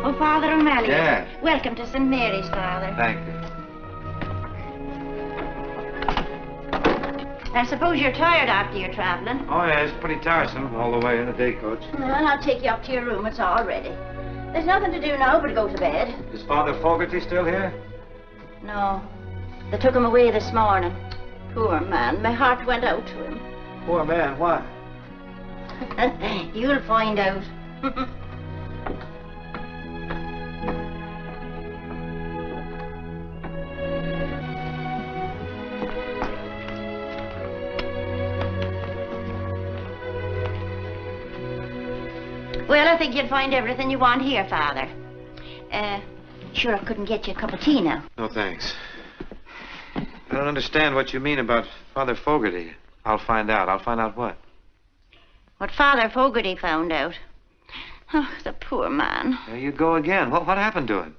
Oh, Father O'Malley. Yes. Welcome to St. Mary's, Father. Thank you. I suppose you're tired after your traveling. Oh, yeah, it's pretty tiresome all the way in the day coach. Well, I'll take you up to your room. It's all ready. There's nothing to do now but go to bed. Is Father Fogarty still here? No. They took him away this morning. Poor man. My heart went out to him. Poor man, why? You'll find out. Well, I think you'll find everything you want here, Father. Sure, I couldn't get you a cup of tea now. No, thanks. I don't understand what you mean about Father Fogarty. I'll find out. I'll find out what? What Father Fogarty found out. Oh, the poor man. There you go again. What happened to him?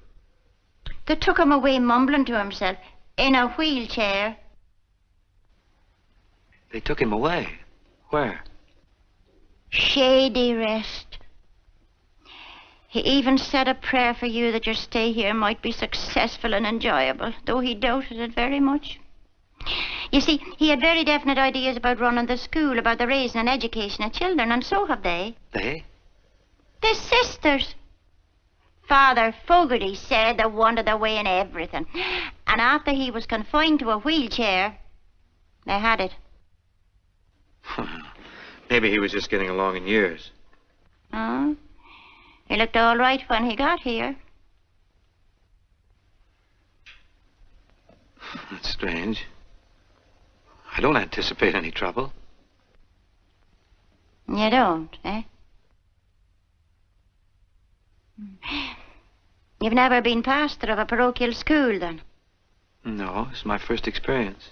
They took him away mumbling to himself in a wheelchair. They took him away? Where? Shady Rest. He even said a prayer for you that your stay here might be successful and enjoyable, though he doubted it very much. You see, he had very definite ideas about running the school, about the raising and education of children, and so have they. They? The sisters. Father Fogarty said they wanted their way in everything. And after he was confined to a wheelchair, they had it. Maybe he was just getting along in years. Oh? He looked all right when he got here. That's strange. I don't anticipate any trouble. You don't, eh? You've never been pastor of a parochial school, then? No, it's my first experience.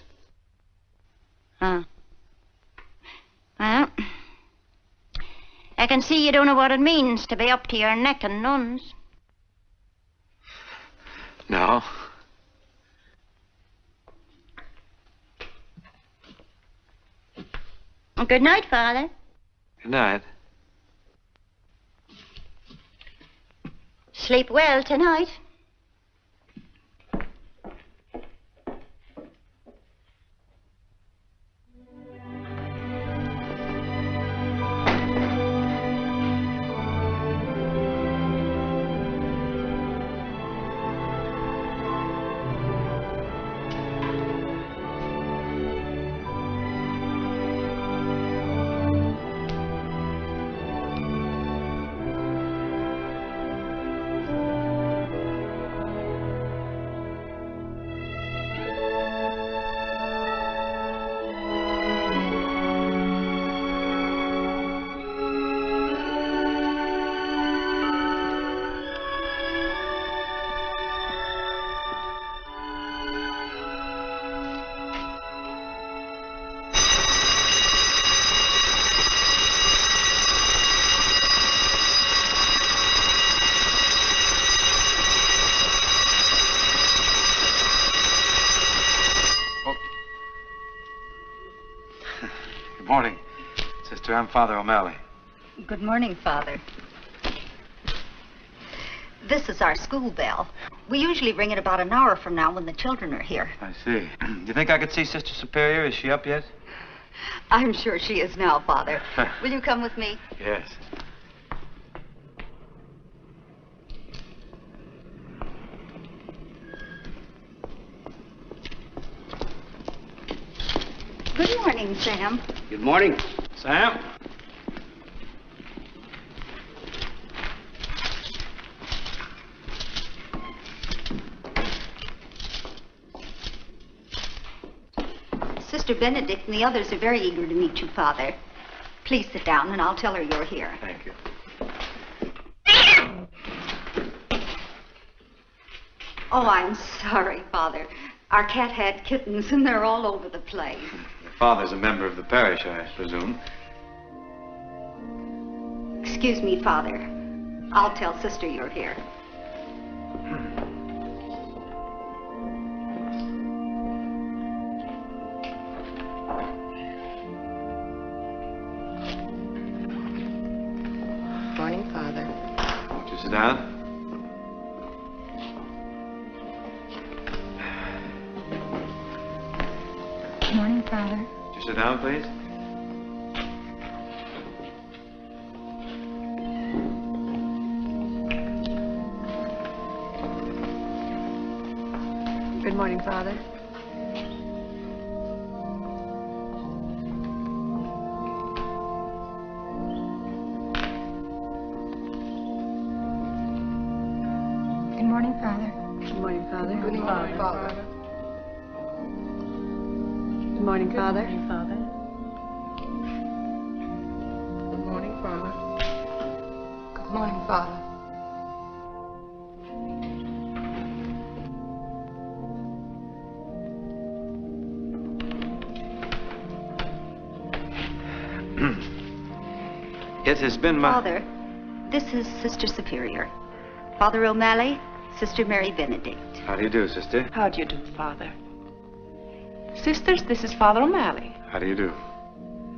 Huh. Well, I can see you don't know what it means to be up to your neck in nuns. No. Good night, Father. Good night. Sleep well tonight. Good morning, Sister. I'm Father O'Malley. Good morning, Father. This is our school bell. We usually ring it about an hour from now when the children are here. I see. Do you think I could see Sister Superior? Is she up yet? I'm sure she is now, Father. Will you come with me? Yes. Good morning, Sam. Good morning. Sam? Sister Benedict and the others are very eager to meet you, Father. Please sit down and I'll tell her you're here. Thank you. Oh, I'm sorry, Father. Our cat had kittens and they're all over the place. Your father's a member of the parish, I presume. Excuse me, Father. I'll tell Sister you're here. Morning, Father. Won't you sit down? Sit down, please. Good morning, Father. Good morning, Father. Good morning, Father. Good morning, Father. Good morning, Father. Good morning, Father. Good morning, Father. It has been my... Father, this is Sister Superior. Father O'Malley, Sister Mary Benedict. How do you do, sister? How do you do, Father? Sisters, this is Father O'Malley. How do you do?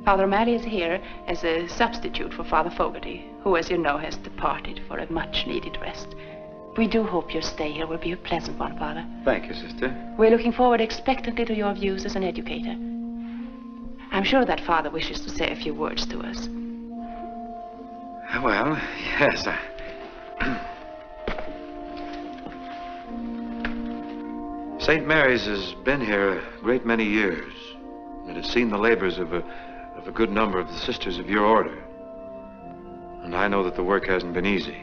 Father O'Malley is here as a substitute for Father Fogarty, who, as you know, has departed for a much-needed rest. We do hope your stay here will be a pleasant one, Father. Thank you, sister. We're looking forward expectantly to your views as an educator. I'm sure that Father wishes to say a few words to us. Well, yes, St. Mary's has been here a great many years. It has seen the labors of a good number of the sisters of your order. And I know that the work hasn't been easy.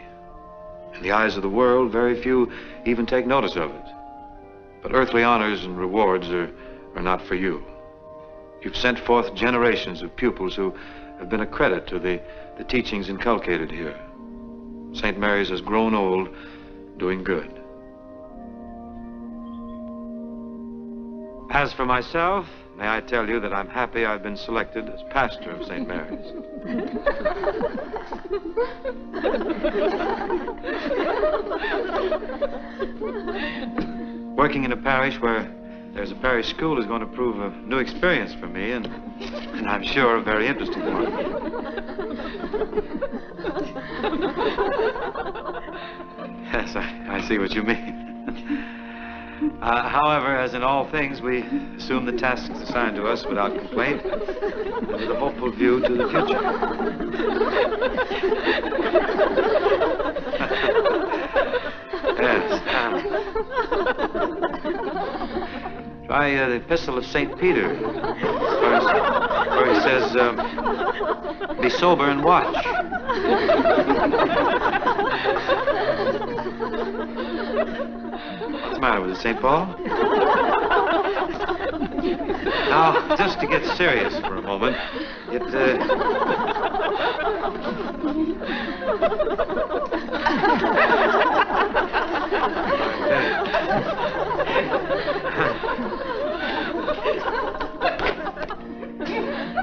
In the eyes of the world, very few even take notice of it. But earthly honors and rewards are not for you. You've sent forth generations of pupils who have been a credit to the teachings inculcated here. St. Mary's has grown old, doing good. As for myself, may I tell you that I'm happy I've been selected as pastor of St. Mary's. Working in a parish where there's a parish school is going to prove a new experience for me, and I'm sure a very interesting one. Yes, I see what you mean. However, as in all things, we assume the tasks assigned to us without complaint and with a hopeful view to the future. Yes. Try the Epistle of St. Peter, where he says, be sober and watch. What's the matter with it, St. Paul? Now, just to get serious for a moment,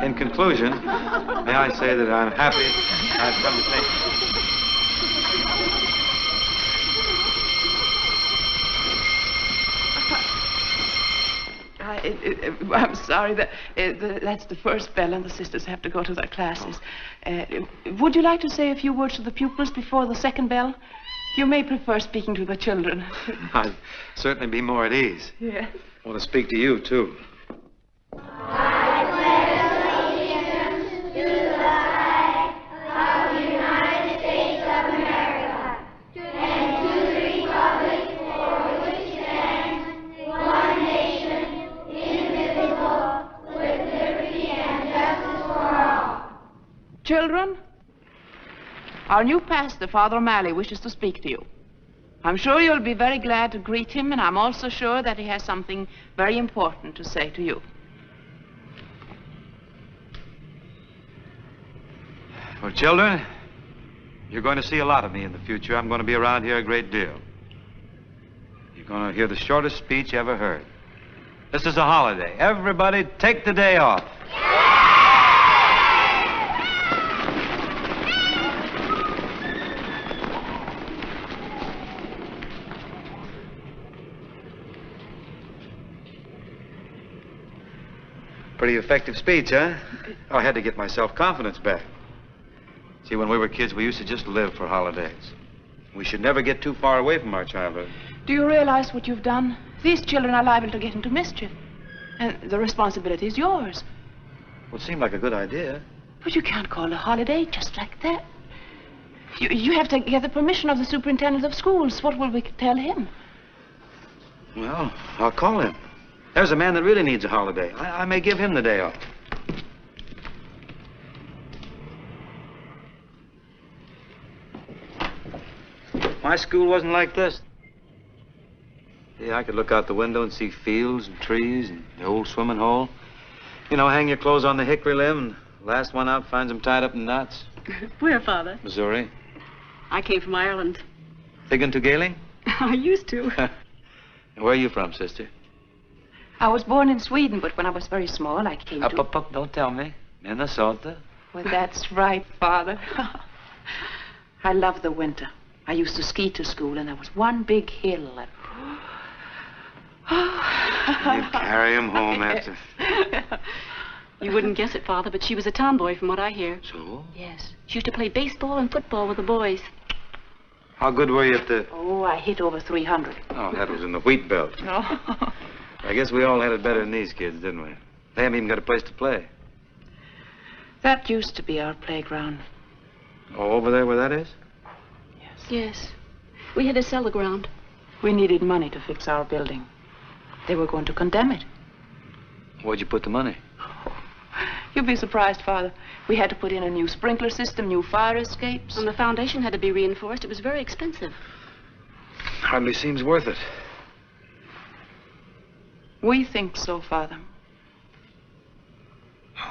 in conclusion, may I say that I'm happy I've come to think... I'm sorry, that's the first bell and the sisters have to go to their classes. Would you like to say a few words to the pupils before the second bell? You may prefer speaking to the children. I'd certainly be more at ease. Yeah. I want to speak to you, too. Children, our new pastor, Father O'Malley, wishes to speak to you. I'm sure you'll be very glad to greet him, and I'm also sure that he has something very important to say to you. Well, children, you're going to see a lot of me in the future. I'm going to be around here a great deal. You're going to hear the shortest speech you ever heard. This is a holiday. Everybody take the day off. Pretty effective speech, huh? Oh, I had to get my self-confidence back. See, when we were kids, we used to just live for holidays. We should never get too far away from our childhood. Do you realize what you've done? These children are liable to get into mischief. And the responsibility is yours. Well, it seemed like a good idea. But you can't call a holiday just like that. You have to get the permission of the superintendent of schools. What will we tell him? Well, I'll call him. There's a man that really needs a holiday. I may give him the day off. My school wasn't like this. Yeah, I could look out the window and see fields and trees and the old swimming hole. You know, hang your clothes on the hickory limb and the last one out finds them tied up in knots. Where, Father? Missouri. I came from Ireland. Thinking to Gaelic? I used to. And where are you from, sister? I was born in Sweden, but when I was very small, I came to... Up, don't tell me. Minnesota. Well, that's right, Father. I love the winter. I used to ski to school, and there was one big hill. And... You carry him home after... You wouldn't guess it, Father, but she was a tomboy from what I hear. So? Yes. She used to play baseball and football with the boys. How good were you at the... Oh, I hit over 300. Oh, that was in the wheat belt. No. I guess we all had it better than these kids, didn't we? They haven't even got a place to play. That used to be our playground. Oh, over there where that is? Yes. We had to sell the ground. We needed money to fix our building. They were going to condemn it. Where'd you put the money? You'd be surprised, Father. We had to put in a new sprinkler system, new fire escapes. And the foundation had to be reinforced. It was very expensive. Hardly seems worth it. We think so, Father.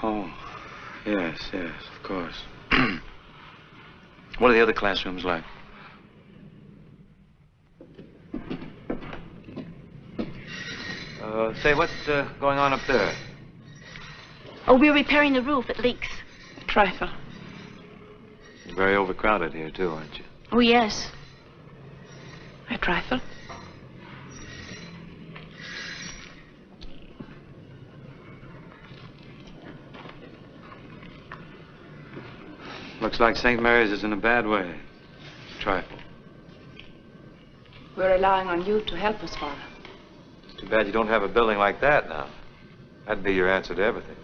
Oh, yes, of course. What are the other classrooms like? Say, what's going on up there? Oh, we're repairing the roof. It leaks. A trifle. You're very overcrowded here, too, aren't you? Oh, yes. A trifle. Looks like St. Mary's is in a bad way. Trifle. We're relying on you to help us, Father. Too bad you don't have a building like that now. That'd be your answer to everything.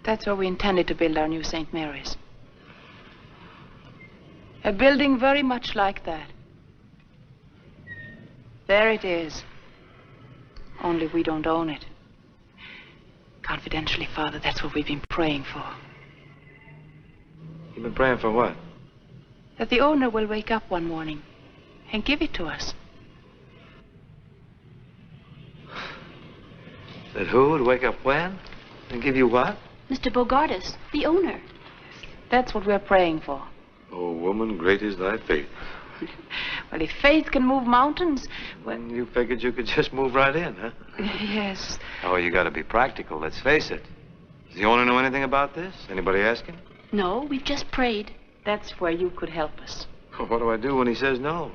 That's where we intended to build our new St. Mary's. A building very much like that. There it is. Only we don't own it. Confidentially, Father, that's what we've been praying for. You've been praying for what? That the owner will wake up one morning and give it to us. That who would wake up when? And give you what? Mr. Bogardus, the owner. That's what we're praying for. Oh, woman, great is thy faith. Well, if faith can move mountains, well... And you figured you could just move right in, huh? Yes. Oh, you gotta be practical, let's face it. Does the owner know anything about this? Anybody ask him? No, we've just prayed. That's where you could help us. Well, what do I do when he says no?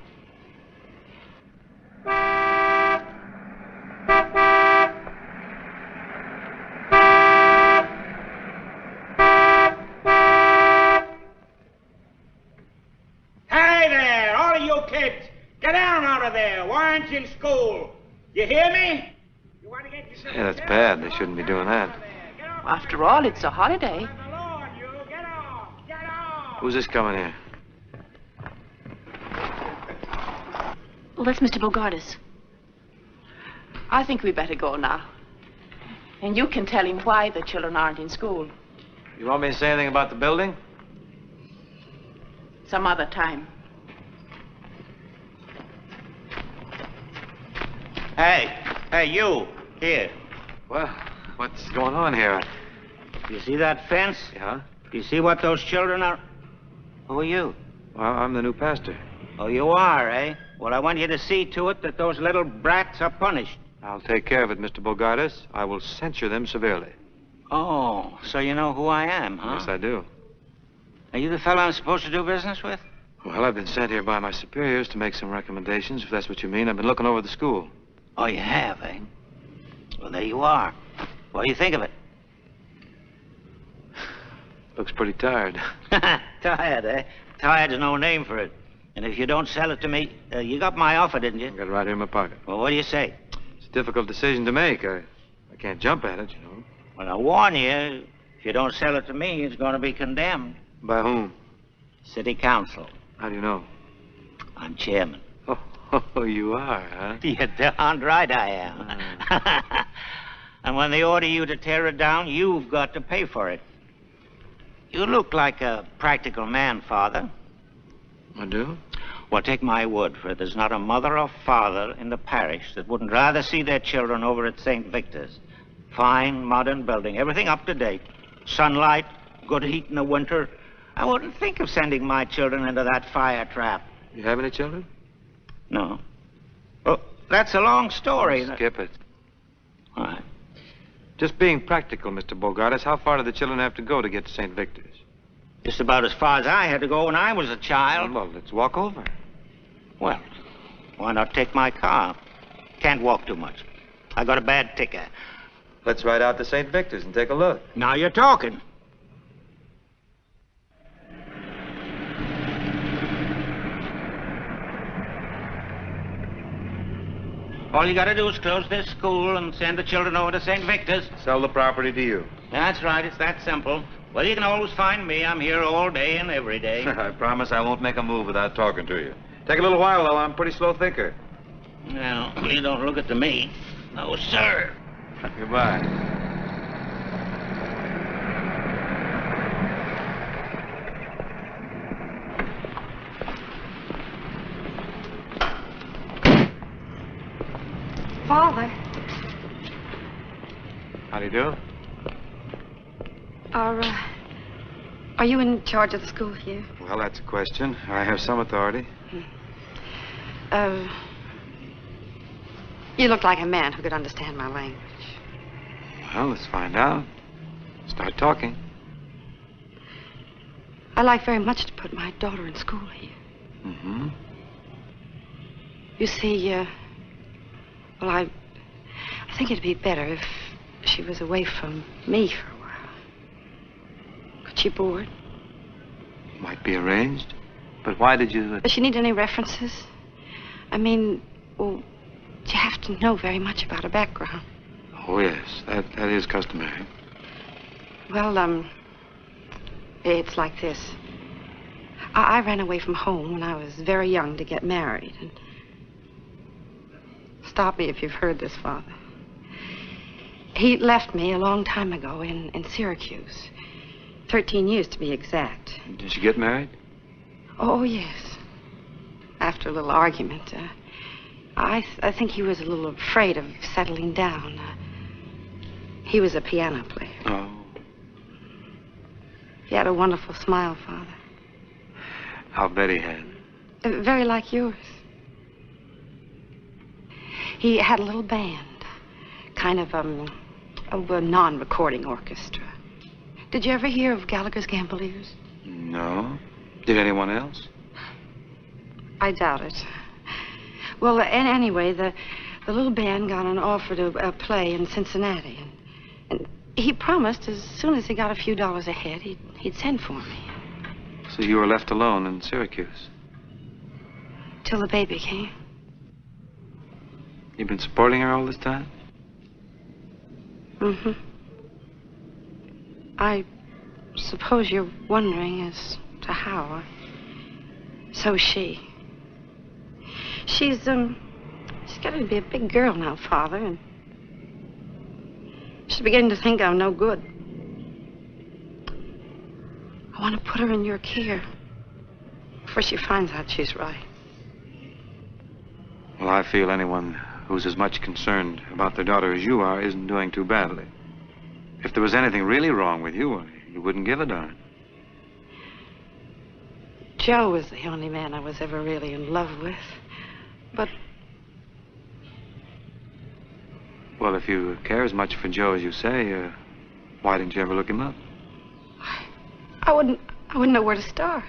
Hey there, all of you kids, get down out of there. Why aren't you in school? You hear me? You want to get yourself... Yeah, that's bad. They shouldn't be doing that. After all, it's a holiday. Get off! Who's this coming here? Well, that's Mr. Bogardus. I think we better go now. And you can tell him why the children aren't in school. You want me to say anything about the building? Some other time. Hey, you, here. Well, what's going on here? You see that fence? Yeah? You see what those children are? Who are you? Well, I'm the new pastor. Oh, you are, eh? Well, I want you to see to it that those little brats are punished. I'll take care of it, Mr. Bogardus. I will censure them severely. Oh, so you know who I am, huh? Yes, I do. Are you the fellow I'm supposed to do business with? Well, I've been sent here by my superiors to make some recommendations, if that's what you mean. I've been looking over the school. Oh, you have, eh? Well, there you are. What do you think of it? Looks pretty tired. Tired, eh? Tired's no name for it. And if you don't sell it to me, you got my offer, didn't you? I got it right here in my pocket. Well, what do you say? It's a difficult decision to make. I I can't jump at it, you know. Well, I warn you, if you don't sell it to me, it's going to be condemned. By whom? City Council. How do you know? I'm chairman. Oh, you are, huh? You're darned right I am. And when they order you to tear it down, you've got to pay for it. You look like a practical man, Father. I do? Well, take my word for it. There's not a mother or father in the parish that wouldn't rather see their children over at St. Victor's. Fine, modern building, everything up to date. Sunlight, good heat in the winter. I wouldn't think of sending my children into that fire trap. You have any children? No. Well, that's a long story. Skip it. All right. Just being practical, Mr. Bogartis, how far do the children have to go to get to St. Victor's? Just about as far as I had to go when I was a child. Well, let's walk over. Well, why not take my car? Can't walk too much. I got a bad ticker. Let's ride out to St. Victor's and take a look. Now you're talking. All you got to do is close this school and send the children over to St. Victor's. Sell the property to you. That's right. It's that simple. Well, you can always find me. I'm here all day and every day. I promise I won't make a move without talking to you. Take a little while, though. I'm a pretty slow thinker. Well, you don't look it to me. No, sir. Goodbye. Father, How do you do? are you in charge of the school here? Well, that's a question. I have some authority. You look like a man who could understand my language. Well, let's find out. Start talking. I like very much to put my daughter in school here. Mm-hmm. You see, well, I think it'd be better if she was away from me for a while. Could she board? Might be arranged. But why did you... Does she need any references? I mean, well, you have to know very much about her background. Oh, yes. That is customary. Well, it's like this. I ran away from home when I was very young to get married. And stop me if you've heard this, Father. He left me a long time ago in Syracuse. 13 years to be exact. Did you get married? Oh, yes. After a little argument. I think he was a little afraid of settling down. He was a piano player. Oh. He had a wonderful smile, Father. I'll bet he had. Very like yours. He had a little band. Kind of, a non-recording orchestra. Did you ever hear of Gallagher's Gamboliers? No. Did anyone else? I doubt it. Well, anyway, the little band got an offer to play in Cincinnati. And he promised as soon as he got a few dollars ahead, he'd send for me. So you were left alone in Syracuse? Till the baby came. You've been supporting her all this time? Mm-hmm. I suppose you're wondering as to how. So's she. She's getting to be a big girl now, Father, and she's beginning to think I'm no good. I want to put her in your care before she finds out she's right. Well, I feel anyone who's as much concerned about their daughter as you are isn't doing too badly. If there was anything really wrong with you, you wouldn't give a darn. Joe was the only man I was ever really in love with. But... Well, if you care as much for Joe as you say, why didn't you ever look him up? I wouldn't know where to start.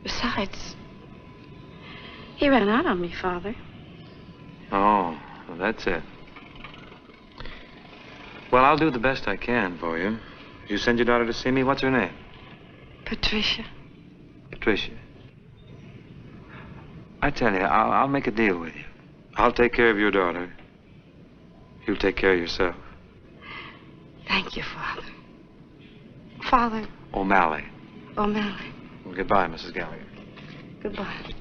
Besides, he ran out on me, Father. Oh, well, that's it. Well, I'll do the best I can for you. You send your daughter to see me. What's her name? Patricia. Patricia. I tell you, I'll make a deal with you. I'll take care of your daughter. You take care of yourself. Thank you, Father. Father O'Malley. O'Malley. Well, goodbye, Mrs. Gallagher. Goodbye.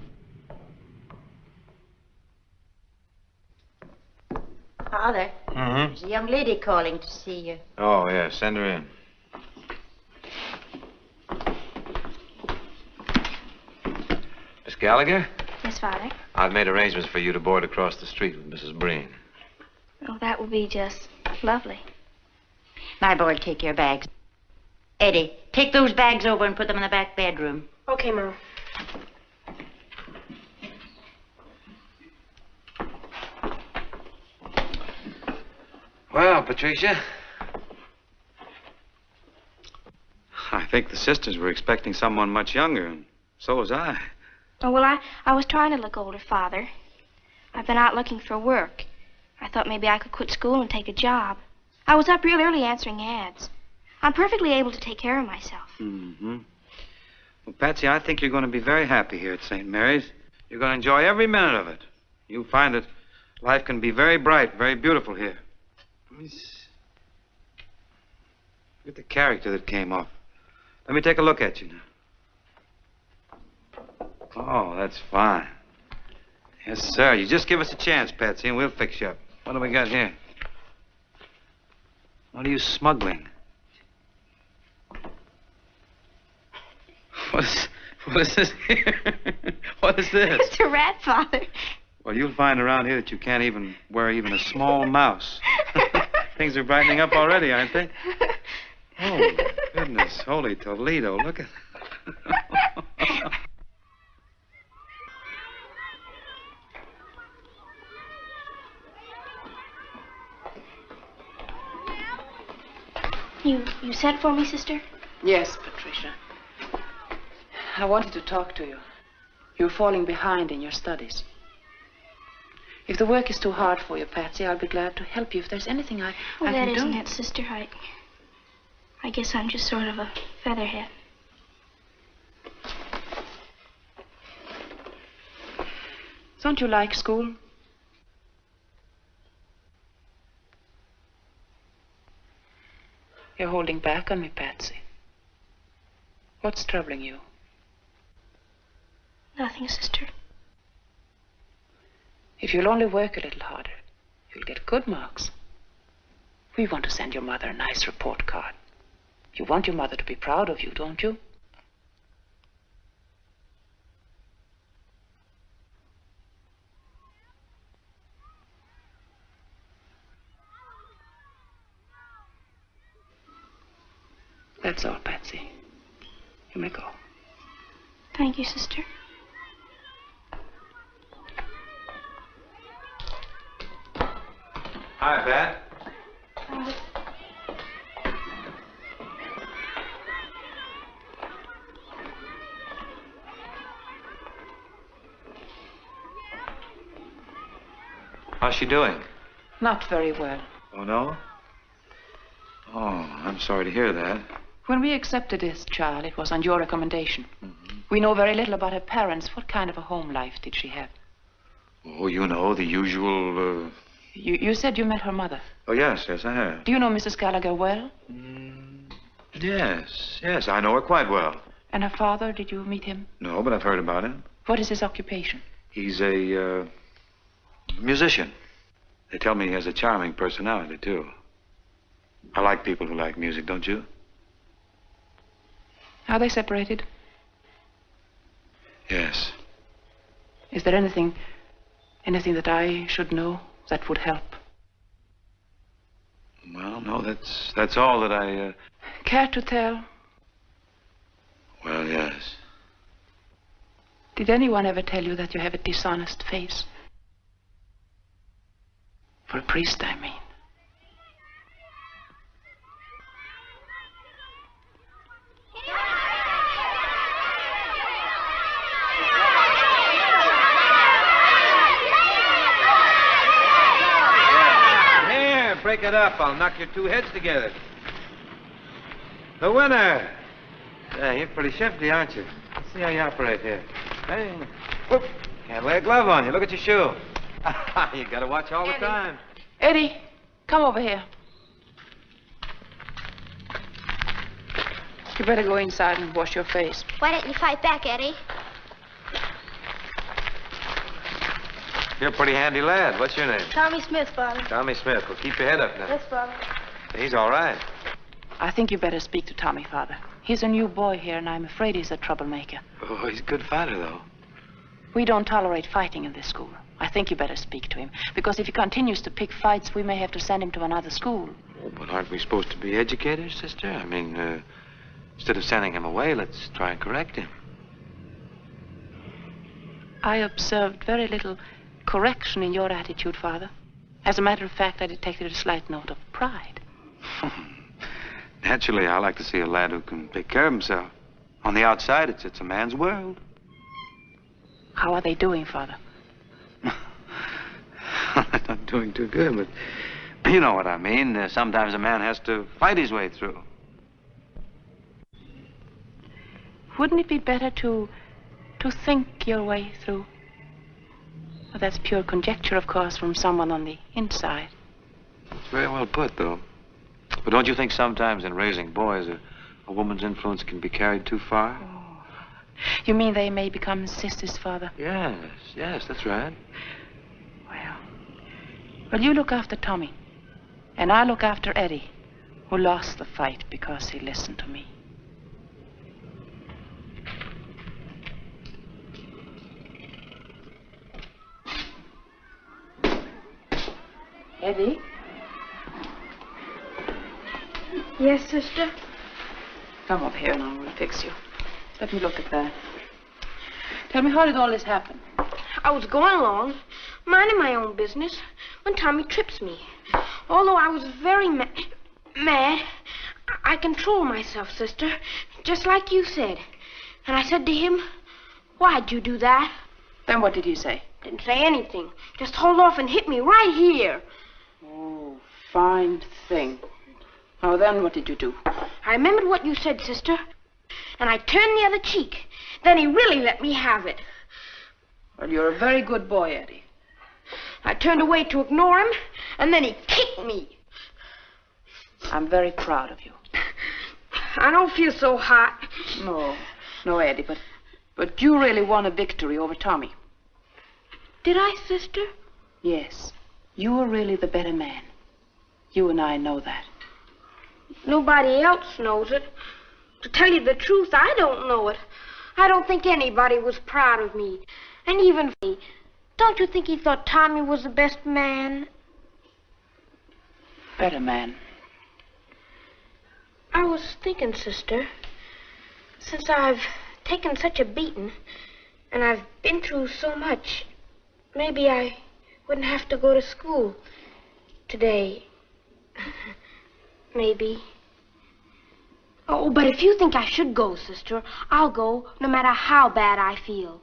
Father, Mm-hmm. there's a young lady calling to see you. Oh, yeah, send her in. Miss Gallagher, Yes, Father. I've made arrangements for you to board across the street with Mrs. Breen. Oh, that would be just lovely. My boy, take your bags. Eddie, take those bags over and put them in the back bedroom. Okay, Mom. Well, Patricia, I think the sisters were expecting someone much younger, and so was I. Oh, well, I was trying to look older, Father. I've been out looking for work. I thought maybe I could quit school and take a job. I was up real early answering ads. I'm perfectly able to take care of myself. Mm-hmm. Well, Patsy, I think you're going to be very happy here at St. Mary's. You're going to enjoy every minute of it. You'll find that life can be very bright, very beautiful here. Look at the character that came off. Let me take a look at you now. Oh, that's fine. Yes, sir. You just give us a chance, Patsy, and we'll fix you up. What do we got here? What are you smuggling? What is this here? What is this? It's a rat, Father. Well, you'll find around here that you can't even wear even a small mouse. Things are brightening up already, aren't they? Oh, goodness. Holy Toledo. Look at You sent for me, sister? Yes, Patricia. I wanted to talk to you. You're falling behind in your studies. If the work is too hard for you, Patsy, I'll be glad to help you. If there's anything I Well, can that do. isn't it, sister. I guess I'm just sort of a featherhead. Don't you like school? You're holding back on me, Patsy. What's troubling you? Nothing, sister. If you'll only work a little harder, you'll get good marks. We want to send your mother a nice report card. You want your mother to be proud of you, don't you? That's all, Patsy. You may go. Thank you, sister. Hi, Pat. How's she doing? Not very well. Oh, no? Oh, I'm sorry to hear that. When we accepted this child, it was on your recommendation. Mm-hmm. We know very little about her parents. What kind of a home life did she have? Oh, you know, the usual, You said you met her mother. Oh, yes, I have. Do you know Mrs. Gallagher well? Yes, I know her quite well. And her father, did you meet him? No, but I've heard about him. What is his occupation? He's a, musician. They tell me he has a charming personality, too. I like people who like music, don't you? Are they separated? Yes. Is there anything that I should know that would help? Well, no, that's all that I, Care to tell? Well, yes. Did anyone ever tell you that you have a dishonest face? For a priest, I mean. Here, break it up. I'll knock your two heads together. The winner. Yeah, you're pretty shifty, aren't you? Let's see how you operate here. Hey, whoop. Can't lay a glove on you. Look at your shoe. You gotta watch all the time. Eddie, Come over here. You better go inside and wash your face. Why don't you fight back, Eddie? You're a pretty handy lad. What's your name? Tommy Smith, Father. Tommy Smith. Well, keep your head up now. Yes, Father. He's all right. I think you better speak to Tommy, Father. He's a new boy here, and I'm afraid he's a troublemaker. Oh, he's a good fighter, though. We don't tolerate fighting in this school. I think you better speak to him, because if he continues to pick fights, we may have to send him to another school. Oh, but aren't we supposed to be educators, sister? I mean, instead of sending him away, let's try and correct him. I observed very little correction in your attitude, Father. As a matter of fact, I detected a slight note of pride. Naturally, I like to see a lad who can take care of himself. On the outside, it's a man's world. How are they doing, Father? They're not doing too good, but you know what I mean. Sometimes a man has to fight his way through. Wouldn't it be better to think your way through? Well, that's pure conjecture, of course, from someone on the inside. It's very well put, though. But don't you think sometimes in raising boys, a woman's influence can be carried too far? Oh. You mean they may become sisters, Father? Yes, that's right. Well, you look after Tommy, and I look after Eddie, who lost the fight because he listened to me. Eddie? Yes, sister? Come up here and I will fix you. Let me look at that. Tell me, how did all this happen? I was going along, minding my own business, when Tommy trips me. Although I was very mad, I controlled myself, sister, just like you said. And I said to him, "Why'd you do that?" Then what did he say? Didn't say anything. Just hauled off and hit me right here. Oh, fine thing. Oh, then what did you do? I remembered what you said, sister, and I turned the other cheek. Then he really let me have it. Well, you're a very good boy, Eddie. I turned away to ignore him, and then he kicked me. I'm very proud of you. I don't feel so hot. No, Eddie, but you really won a victory over Tommy. Did I, sister? Yes. You were really the better man. You and I know that. Nobody else knows it. To tell you the truth, I don't know it. I don't think anybody was proud of me. And even me. Don't you think he thought Tommy was the best man? Better man. I was thinking, sister, since I've taken such a beating, and I've been through so much, maybe I wouldn't have to go to school today. Maybe. Oh, but if you think I should go, sister, I'll go no matter how bad I feel.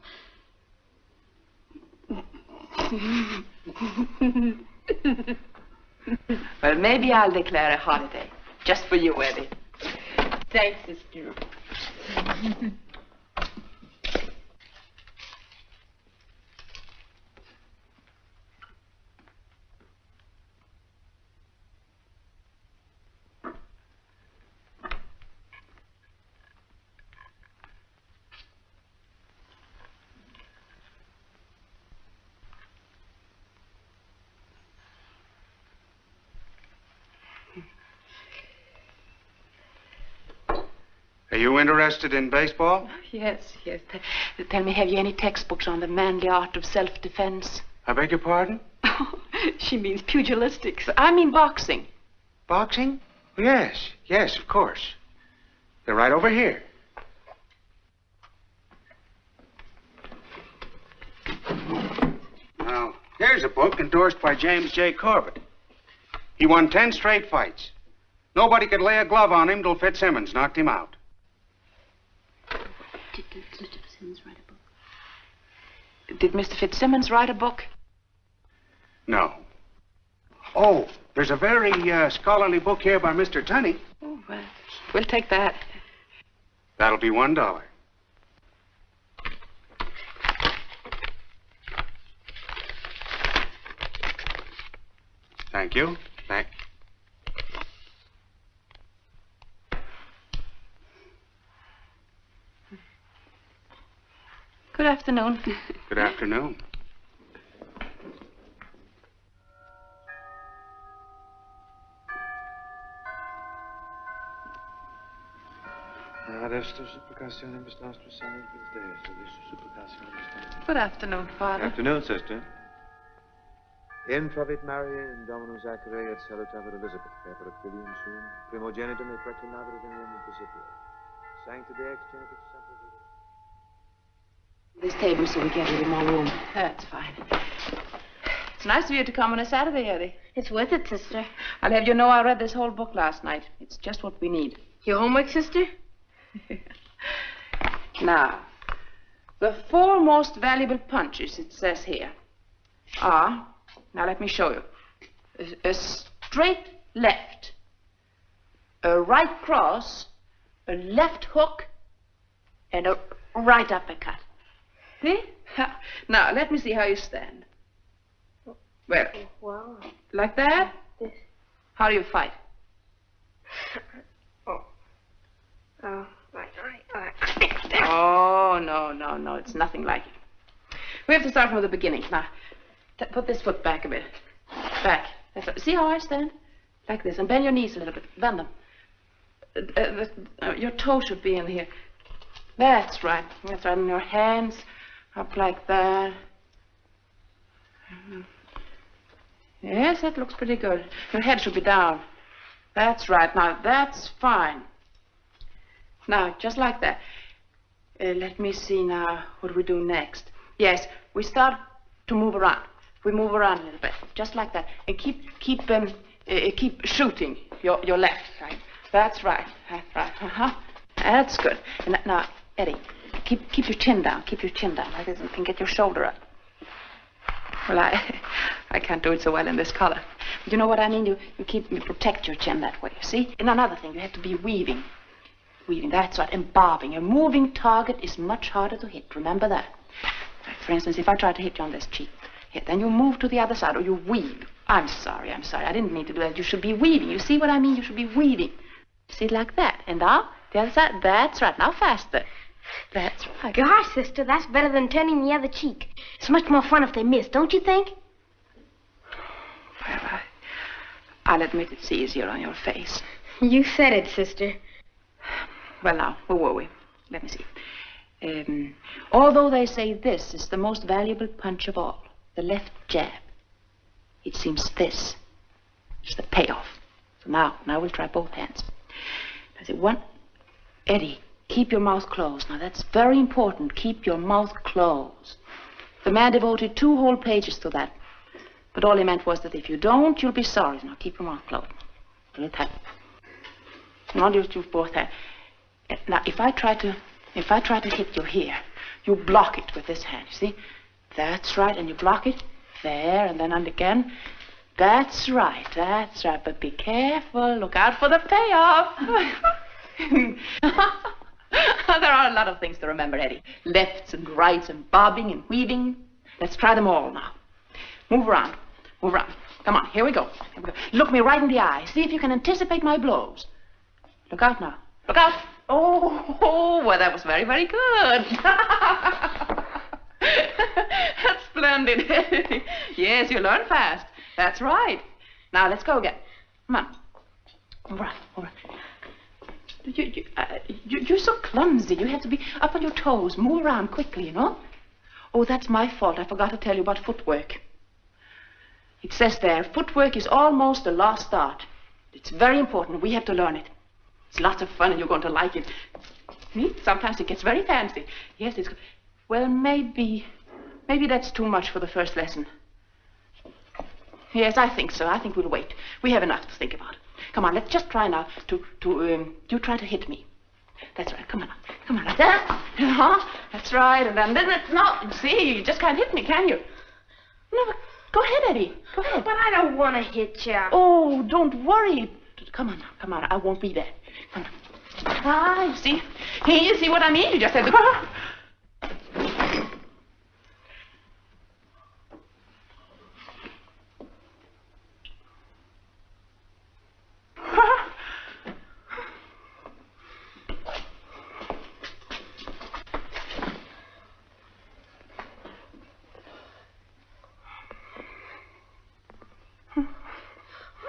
Well, maybe I'll declare a holiday. Just for you, Eddie. Thanks, sister. Are you interested in baseball? Yes. Tell me, have you any textbooks on the manly art of self-defense? I beg your pardon? She means pugilistics. I mean boxing. Boxing? Yes, of course. They're right over here. Now, here's a book endorsed by James J. Corbett. He won 10 straight fights. Nobody could lay a glove on him till Fitzsimmons knocked him out. Did Mr. Fitzsimmons write a book? No. Oh, there's a very scholarly book here by Mr. Tunney. Oh, well, we'll take that. That'll be $1. Thank you. Thank. Good afternoon. Good afternoon. Good afternoon, Father. Afternoon, sister. Intravit Maria in Dominum Zachariah et salutabat Elizabeth, Pepper Filium sum, primogenitum et preternaverit in Roman Principio. Sancta Deus genitus semper. This table so we get a little more room. That's fine. It's nice of you to come on a Saturday, Eddie. It's worth it, sister. I'll have you know I read this whole book last night. It's just what we need. Your homework, sister? Now, the 4 most valuable punches, it says here, are, now let me show you, a straight left, a right cross, a left hook, and a right uppercut. See? Now, let me see how you stand. Well, Wow. like that? This. How do you fight? Oh, no, it's nothing like it. We have to start from the beginning. Now, put this foot back a bit. Back. That's right. See how I stand? Like this. And bend your knees a little bit. Bend them. Your toe should be in here. That's right. That's right. And your hands up like that. Yes, that looks pretty good. Your head should be down. That's right. Now, that's fine. Now, just like that. Let me see now. What do we do next? Yes, we start to move around. We move around a little bit, just like that, and keep shooting your left. Right. That's right. That's right. That's good. And now, Eddie, keep your chin down. Keep your chin down like this, and get your shoulder up. Well, I can't do it so well in this color. But you know what I mean? You protect your chin that way. See? And another thing, you have to be weaving. Weaving, that's right, and bobbing. A moving target is much harder to hit. Remember that. For instance, if I try to hit you on this cheek, then you move to the other side, or you weave. I'm sorry. I didn't mean to do that. You should be weaving. You see what I mean? You should be weaving. See, like that. And now, the other side. That's right. Now faster. That's right. Gosh, sister, that's better than turning the other cheek. It's much more fun if they miss, don't you think? Well, I'll admit it's easier on your face. You said it, sister. Well, now, where were we? Let me see. Although they say this is the most valuable punch of all, the left jab, it seems this is the payoff. So now we'll try both hands. Does it one? Eddie, keep your mouth closed. Now, that's very important. Keep your mouth closed. The man devoted 2 whole pages to that. But all he meant was that if you don't, you'll be sorry. Now, keep your mouth closed. Do it that. Now, you both hands. Now, if I try to hit you here, you block it with this hand, you see? That's right, and you block it there, and then again. That's right, but be careful, look out for the payoff. There are a lot of things to remember, Eddie. Lefts and rights and bobbing and weaving. Let's try them all now. Move around. Come on, here we go. Look me right in the eye. See if you can anticipate my blows. Look out now. Look out. Oh, well, that was very, very good. That's splendid. Yes, you learn fast. That's right. Now, let's go again. Come on. All right. You're so clumsy. You have to be up on your toes. Move around quickly, you know. Oh, that's my fault. I forgot to tell you about footwork. It says there, footwork is almost a lost art. It's very important. We have to learn it. It's lots of fun, and you're going to like it. See? Sometimes it gets very fancy. Yes, it's... Well, maybe that's too much for the first lesson. Yes, I think so. I think we'll wait. We have enough to think about. Come on, let's just try now you try to hit me. That's right. Come on. Like that. That's right. And then it's not... See, you just can't hit me, can you? No, but go ahead, Eddie. Go ahead. But I don't want to hit you. Oh, don't worry. Come on. I won't be there. Come on. You see? You see what I mean? You just have to...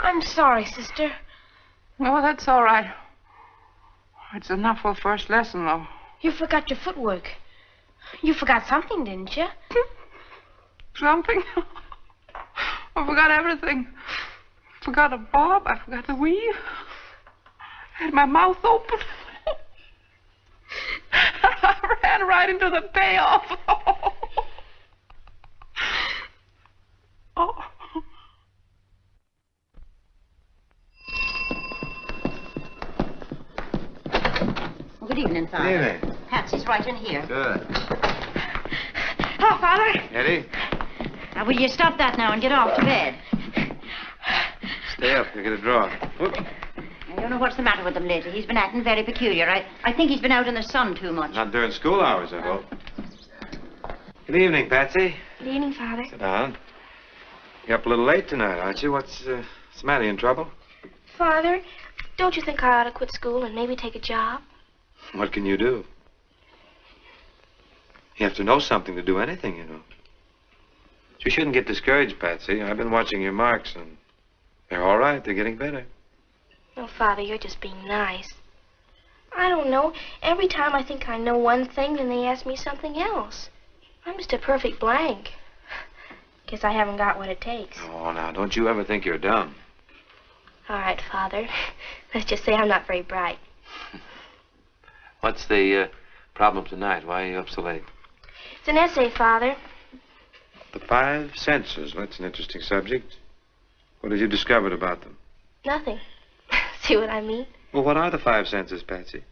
I'm sorry, sister. Oh, that's all right. It's enough for the first lesson, though. You forgot your footwork. You forgot something, didn't you? Something? I forgot everything. I forgot a bob. I forgot the weave. I had my mouth open. I ran right into the payoff. Oh. Well, good evening, Father. Good evening. Patsy's right in here. Good. Hello, Father. Eddie, Now, will you stop that now and get off to bed? stay up. You'll get a draw. Whoop. I don't know what's the matter with him lately. He's been acting very peculiar. I think he's been out in the sun too much. Not during school hours, I hope. Good evening, Patsy. Good evening, Father. Sit down. You're up a little late tonight, aren't you? What's the matter? You in trouble? Father, don't you think I ought to quit school and maybe take a job? What can you do? You have to know something to do anything, you know. You shouldn't get discouraged, Patsy. I've been watching your marks, and they're all right. They're getting better. Oh, Father, you're just being nice. I don't know. Every time I think I know one thing, then they ask me something else. I'm just a perfect blank. Guess I haven't got what it takes. Oh, now, don't you ever think you're dumb. All right, Father. Let's just say I'm not very bright. What's the problem tonight? Why are you up so late? It's an essay, Father. The 5 senses. That's an interesting subject. What have you discovered about them? Nothing. See what I mean? Well, what are the 5 senses, Patsy?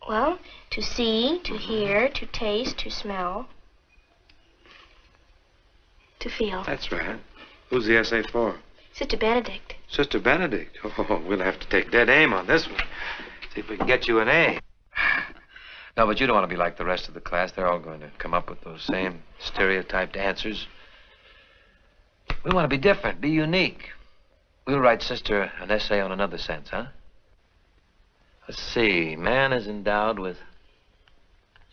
Well, to see, to hear, to taste, to smell, to feel. That's right. Who's the essay for? Sister Benedict. Sister Benedict. Oh, we'll have to take dead aim on this one. See if we can get you an A. No, but you don't want to be like the rest of the class. They're all going to come up with those same stereotyped answers. We want to be different, be unique. We'll write Sister an essay on another sense, huh? Let's see. Man is endowed with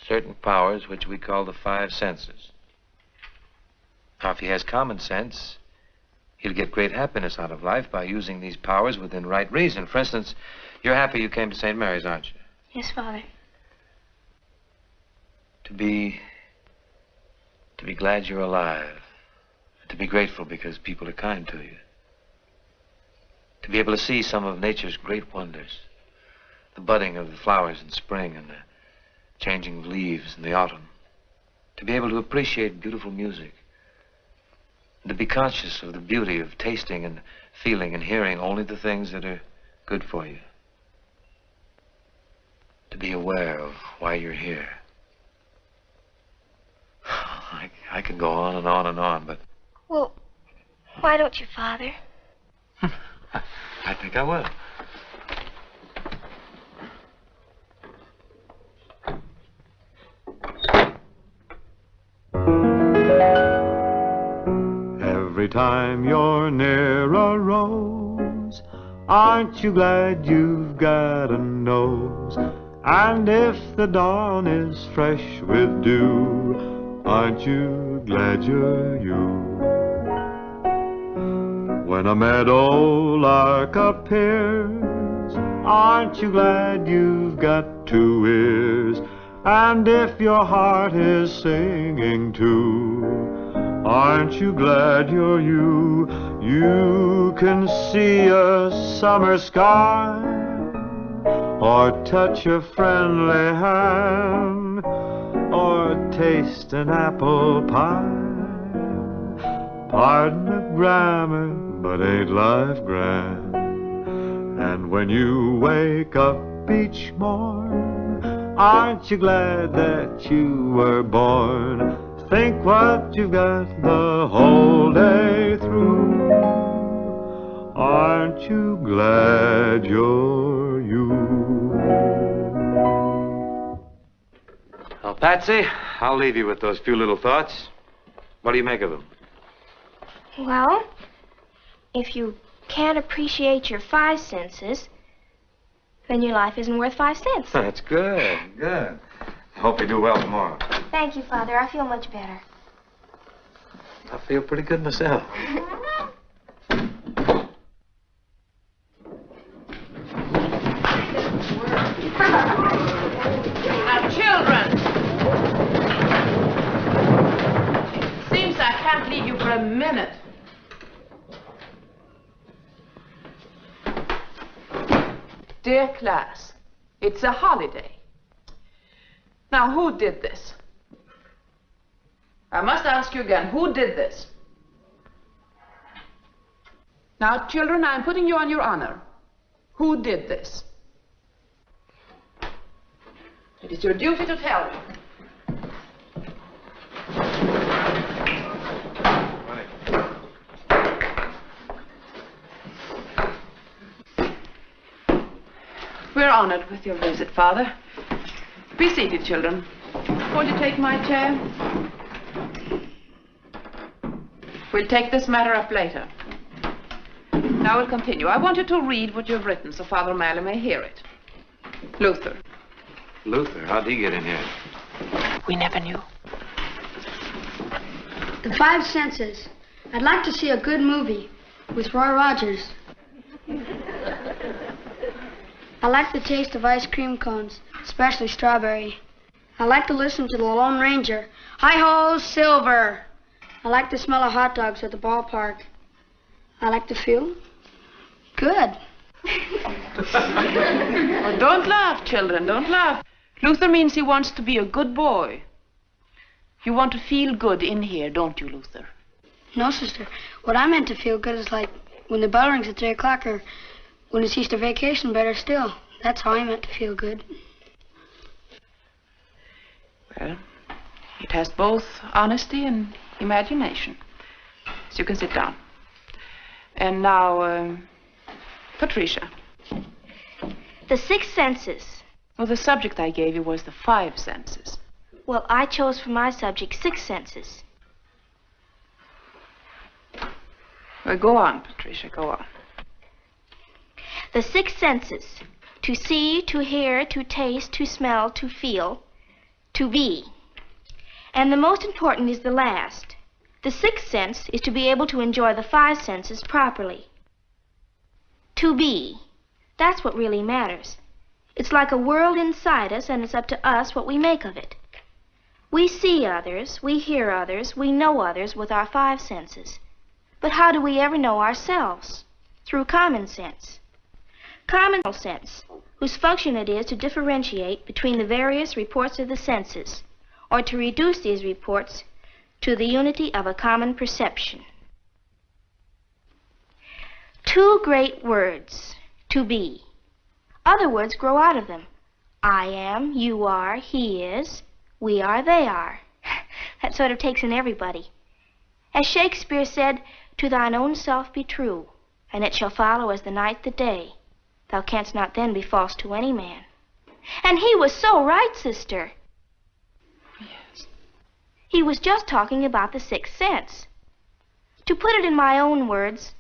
certain powers which we call the 5 senses. Now, if he has common sense, he'll get great happiness out of life by using these powers within right reason. For instance, you're happy you came to St. Mary's, aren't you? Yes, Father. To be glad you're alive. To be grateful because people are kind to you. To be able to see some of nature's great wonders. The budding of the flowers in spring and the changing of leaves in the autumn. To be able to appreciate beautiful music. And to be conscious of the beauty of tasting and feeling and hearing only the things that are good for you. To be aware of why you're here. I could go on and on and on, but... Well, why don't you, Father? I think I will. Every time you're near a rose, aren't you glad you've got a nose? And if the dawn is fresh with dew, aren't you glad you're you? When a meadow lark appears, aren't you glad you've got 2 ears? And if your heart is singing too, aren't you glad you're you? You can see a summer sky, or touch a friendly hand, or taste an apple pie. Pardon the grammar, but ain't life grand? And when you wake up each morn, aren't you glad that you were born? Think what you've got the whole day through. Aren't you glad you're you? Well, Patsy, I'll leave you with those few little thoughts. What do you make of them? Well, if you can't appreciate your 5 senses, then your life isn't worth 5 cents. That's good, good. I hope you do well tomorrow. Thank you, Father. I feel much better. I feel pretty good myself. a minute. Dear class, it's a holiday. Now, who did this? I must ask you again, who did this? Now, children, I'm putting you on your honor. Who did this? It is your duty to tell me. We're honored with your visit, Father. Be seated, children. Won't you take my chair? We'll take this matter up later. Now we'll continue. I want you to read what you've written so Father O'Malley may hear it. Luther. Luther? How'd he get in here? We never knew. The Five Senses. I'd like to see a good movie with Roy Rogers. I like the taste of ice cream cones, especially strawberry. I like to listen to the Lone Ranger. Hi-ho, Silver! I like the smell of hot dogs at the ballpark. I like to feel good. Oh, don't laugh, children, don't laugh. Luther means he wants to be a good boy. You want to feel good in here, don't you, Luther? No, sister. What I meant to feel good is like when the bell rings at 3 o'clock or when it's Easter vacation, better still. That's how I meant to feel good. Well, it has both honesty and imagination. So you can sit down. And now, Patricia. The 6 senses. Well, the subject I gave you was the 5 senses. Well, I chose for my subject 6 senses. Well, go on, Patricia, go on. The 6 senses. To see, to hear, to taste, to smell, to feel, to be. And the most important is the last. The 6th sense is to be able to enjoy the 5 senses properly. To be. That's what really matters. It's like a world inside us, and it's up to us what we make of it. We see others, we hear others, we know others with our 5 senses. But how do we ever know ourselves? Through common sense. Common sense, whose function it is to differentiate between the various reports of the senses, or to reduce these reports to the unity of a common perception. 2 great words, to be. Other words grow out of them. I am, you are, he is, we are, they are. That sort of takes in everybody. As Shakespeare said, to thine own self be true, and it shall follow as the night the day. Thou canst not then be false to any man. And he was so right, sister. Yes. He was just talking about the 6th sense. To put it in my own words,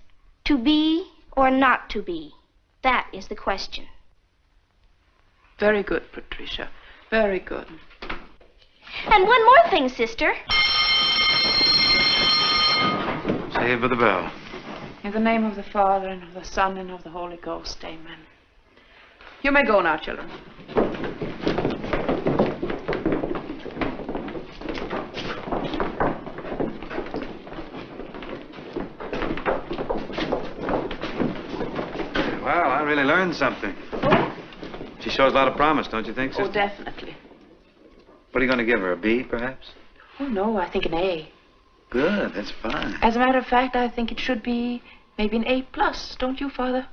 to be or not to be, that is the question. Very good, Patricia. Very good. And one more thing, sister. Saved by the bell. In the name of the Father, and of the Son, and of the Holy Ghost, amen. You may go now, children. Well, I really learned something. She shows a lot of promise, don't you think, sister? Oh, definitely. What are you going to give her, a B, perhaps? Oh, no, I think an A. Good, that's fine. As a matter of fact, I think it should be maybe an A+, don't you, Father?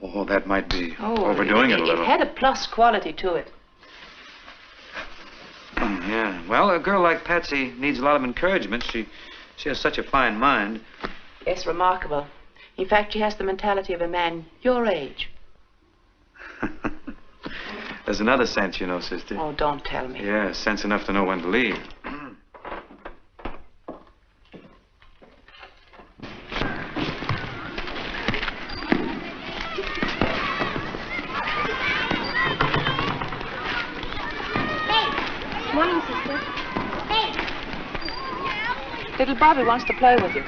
Oh, that might be overdoing it a little. It had a plus quality to it. Yeah. Well, a girl like Patsy needs a lot of encouragement. She has such a fine mind. Yes, remarkable. In fact, she has the mentality of a man your age. There's another sense, you know, sister. Oh, don't tell me. Yeah, sense enough to know when to leave. Morning, sister. Little Bobby wants to play with you.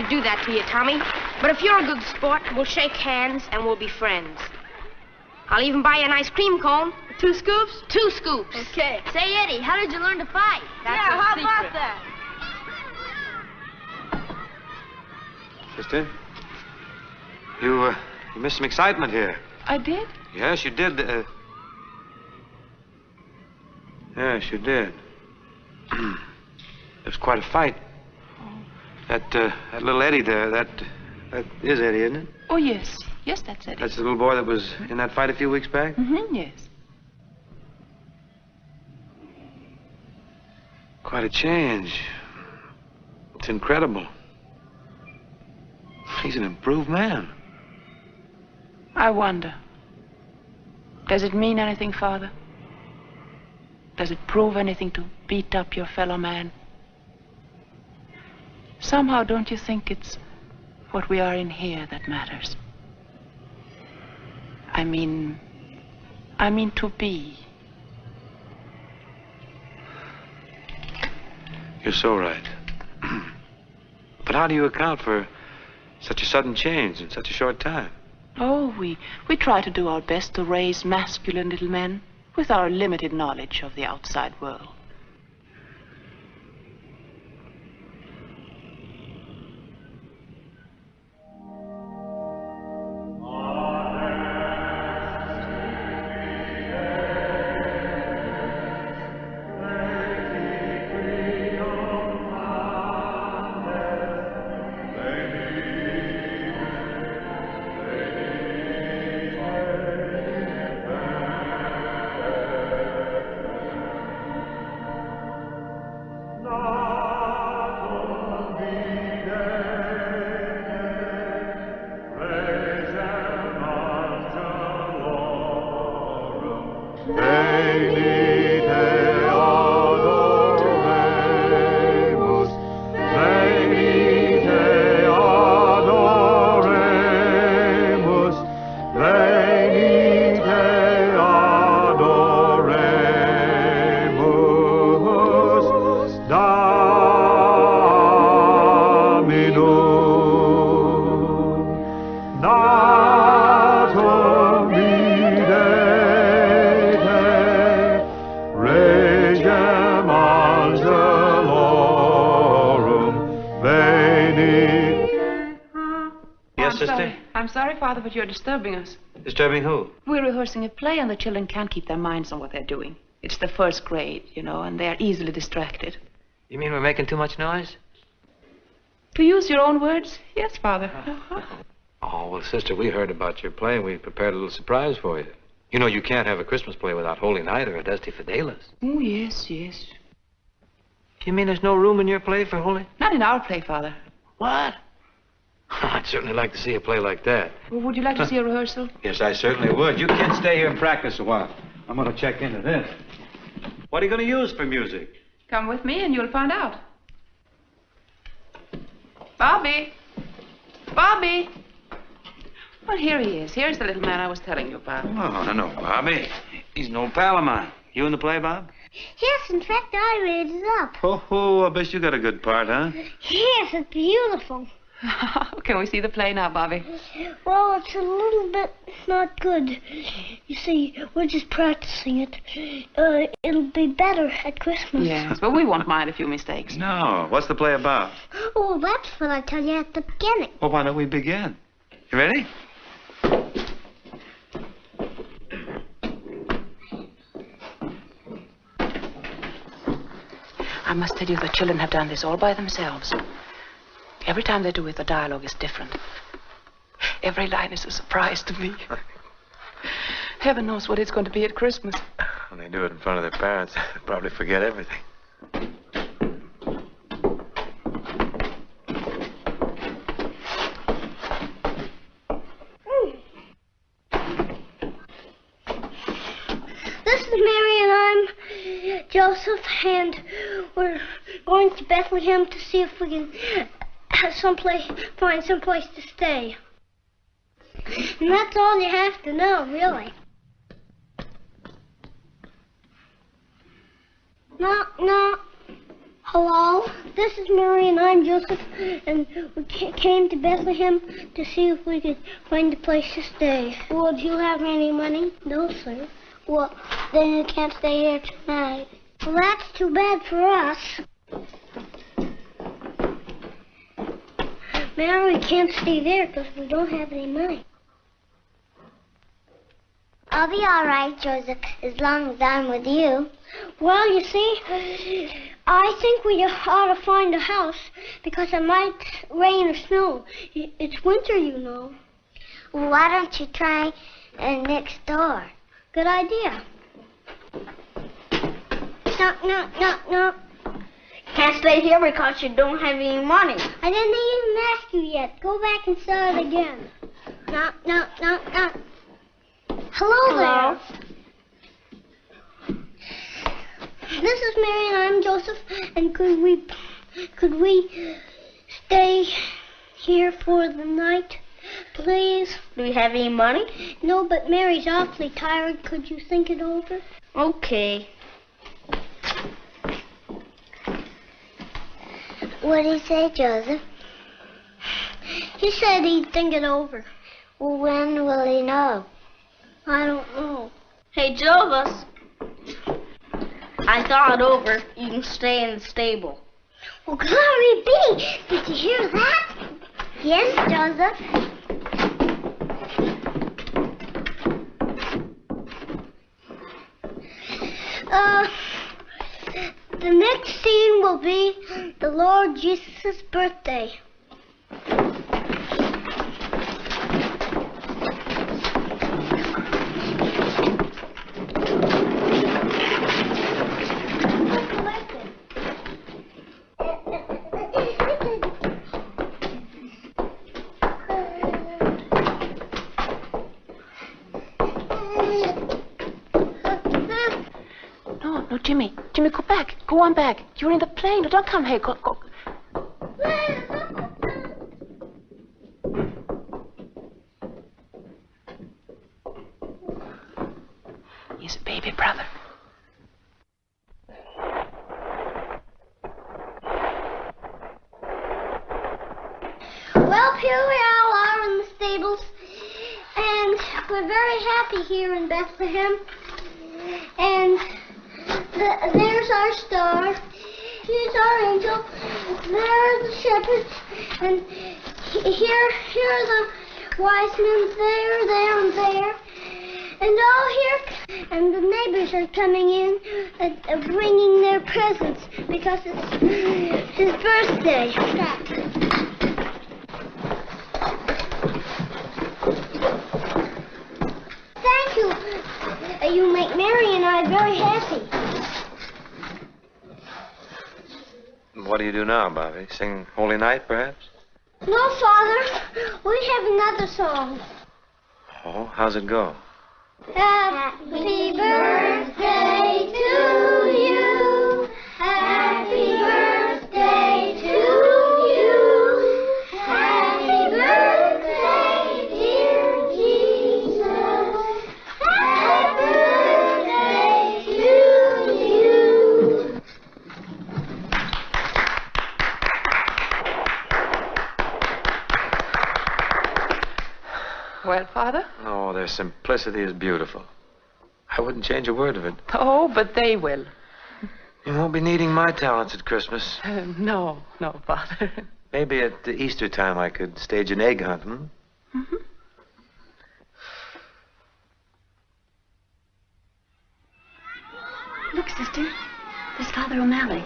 do that to you, Tommy. But if you're a good sport, we'll shake hands and we'll be friends. I'll even buy you an ice cream cone. 2 scoops? 2 scoops. Okay. Say, Eddie, how did you learn to fight? That's how about that? Sister, you missed some excitement here. I did? Yes, you did. Yes, you did. It was quite a fight. That little Eddie there, that is Eddie, isn't it? Oh, yes. Yes, that's Eddie. That's the little boy that was in that fight a few weeks back? Mm-hmm, yes. Quite a change. It's incredible. He's an improved man. I wonder. Does it mean anything, Father? Does it prove anything to beat up your fellow man? Somehow, don't you think it's what we are in here that matters? I mean to be. You're so right. But how do you account for such a sudden change in such a short time? Oh, we try to do our best to raise masculine little men with our limited knowledge of the outside world. Father, but you're disturbing us. Disturbing who? We're rehearsing a play and the children can't keep their minds on what they're doing. It's the first grade, you know, and they're easily distracted. You mean we're making too much noise? To use your own words, yes, Father. Oh, well, sister, we heard about your play and we prepared a little surprise for you. You know, you can't have a Christmas play without Holy Night or a Dusty Fidelis. Oh, yes, yes. You mean there's no room in your play for Holy? Not in our play, Father. What? I'd certainly like to see a play like that. Well, would you like to see a rehearsal? Yes, I certainly would. You kids stay here and practice a while. I'm going to check into this. What are you going to use for music? Come with me and you'll find out. Bobby! Bobby! Well, here he is. Here's the little man I was telling you about. Oh, no, Bobby. He's an old pal of mine. You in the play, Bob? Yes, in fact, I made it up. Oh, I bet you got a good part, huh? Yes, it's beautiful. Can we see the play now, Bobby? Well, it's a little bit not good. You see, we're just practicing it. It'll be better at Christmas. Yes, but we won't mind a few mistakes. No. What's the play about? Oh, that's what I tell you at the beginning. Well, why don't we begin? You ready? I must tell you, the children have done this all by themselves. Every time they do it, the dialogue is different. Every line is a surprise to me. Heaven knows what it's going to be at Christmas. When they do it in front of their parents, they'll probably forget everything. This is Mary and I'm Joseph, and we're going to Bethlehem to see if we can find someplace to stay. And that's all you have to know, really. Knock, knock. Hello, this is Mary and I'm Joseph, and we came to Bethlehem to see if we could find a place to stay. Well, do you have any money? No, sir. Well, then you can't stay here tonight. Well, that's too bad for us. Mary, we can't stay there because we don't have any money. I'll be all right, Joseph, as long as I'm with you. Well, you see, I think we ought to find a house because it might rain or snow. It's winter, you know. Well, why don't you try next door? Good idea. Knock, knock, knock, knock. Can't stay here because you don't have any money. I didn't even ask you yet. Go back and start again. Knock, knock, knock, knock. Hello there. This is Mary and I'm Joseph. And could we stay here for the night, please? Do we have any money? No, but Mary's awfully tired. Could you think it over? Okay. What did he say, Joseph? He said he'd think it over. Well, when will he know? I don't know. Hey, Joseph. I thought it over. You can stay in the stable. Well, glory be! Did you hear that? Yes, Joseph. The next scene will be the Lord Jesus' birthday. No, Jimmy. Jimmy, go back. Go on back. You're in the plane. No, don't come here. Go. He's a baby brother. Well, here we all are in the stables, and we're very happy here in Bethlehem. And there's our star. Here's our angel. There are the shepherds. And here are the wise men there, and there. And all here, and the neighbors are coming in, bringing their presents because it's his birthday. Thank you. You make Mary and I very happy. What do you do now, Bobby? Sing Holy Night, perhaps? No, Father. We have another song. Oh, how's it go? Happy birthday to you. Happy birthday to you. Happy birthday, dear Jesus. Happy birthday to you. Well, Father? Oh, their simplicity is beautiful. I wouldn't change a word of it. Oh, but they will. You won't be needing my talents at Christmas. No, Father. Maybe at the Easter time I could stage an egg hunt, hmm? Mm-hmm. Look, sister. There's Father O'Malley.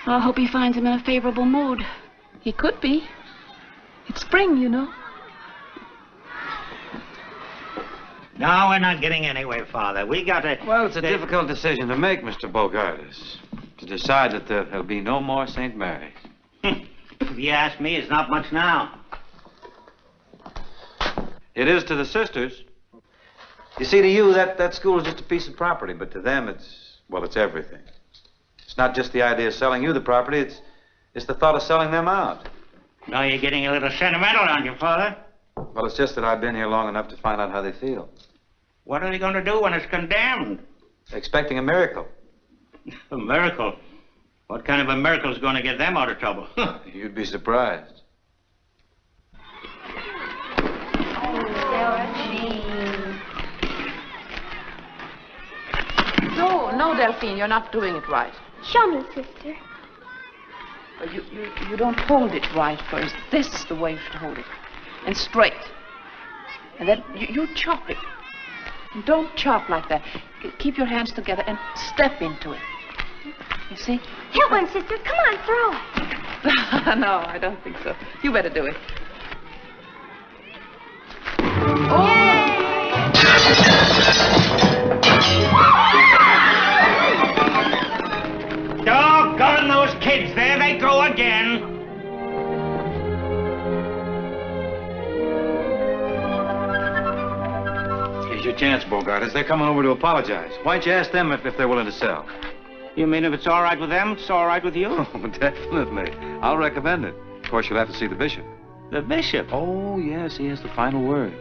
I hope he finds him in a favorable mood. He could be. It's spring, you know. No, we're not getting anywhere, Father. We got to... Well, it's a difficult decision to make, Mr. Bogartis. To decide that there'll be no more St. Mary's. If you ask me, it's not much now. It is to the sisters. You see, to you, that school is just a piece of property, but to them, it's everything. It's not just the idea of selling you the property, it's the thought of selling them out. Now you're getting a little sentimental, aren't you, Father? Well, it's just that I've been here long enough to find out how they feel. What are they going to do when it's condemned? Expecting a miracle. A miracle? What kind of a miracle is going to get them out of trouble? You'd be surprised. No, Delphine, you're not doing it right. Show me, sister. You don't hold it right first. This is the way to hold it. And straight. And then you chop it. And don't chop like that. Keep your hands together and step into it. You see? Hit one, sister. Come on, throw it. No, I don't think so. You better do it. Doggone those kids, there they go again. Here's your chance, Bogart. They're coming over to apologize. Why don't you ask them if they're willing to sell? You mean if it's all right with them, it's all right with you? Oh, definitely. I'll recommend it. Of course, you'll have to see the bishop. The bishop? Oh, yes, he has the final word.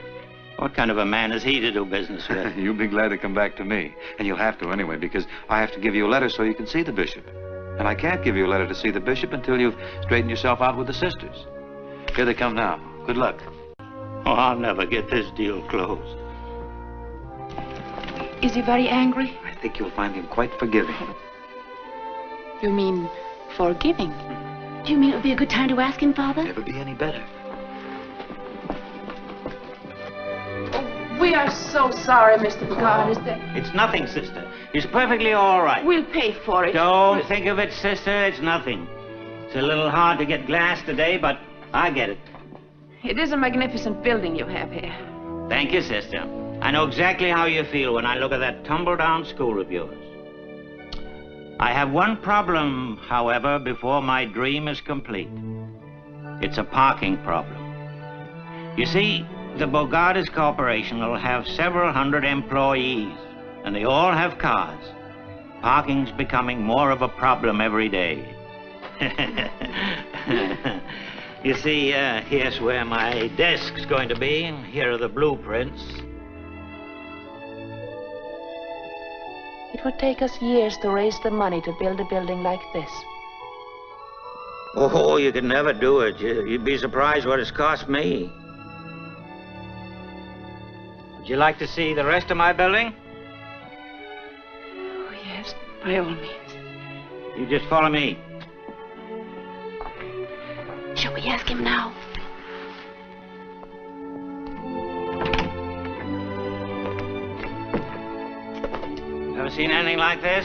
What kind of a man is he to do business with? You'll be glad to come back to me. And you'll have to anyway, because I have to give you a letter so you can see the bishop. And I can't give you a letter to see the bishop until you've straightened yourself out with the sisters. Here they come now. Good luck. Oh, I'll never get this deal closed. Is he very angry? I think you'll find him quite forgiving. You mean forgiving? Do you mean it would be a good time to ask him, Father? Never be any better. We are so sorry, Mr. Bogart. It's nothing, sister. He's perfectly all right. We'll pay for it. Don't think of it, sister. It's nothing. It's a little hard to get glass today, but I get it. It is a magnificent building you have here. Thank you, sister. I know exactly how you feel when I look at that tumble-down school of yours. I have one problem, however, before my dream is complete. It's a parking problem. You see, the Bogartis Corporation will have several hundred employees, and they all have cars. Parking's becoming more of a problem every day. You see, here's where my desk's going to be, and here are the blueprints. It would take us years to raise the money to build a building like this. Oh, you could never do it. You'd be surprised what it's cost me. Would you like to see the rest of my building? Oh, yes, by all means. You just follow me. Shall we ask him now? Ever seen anything like this?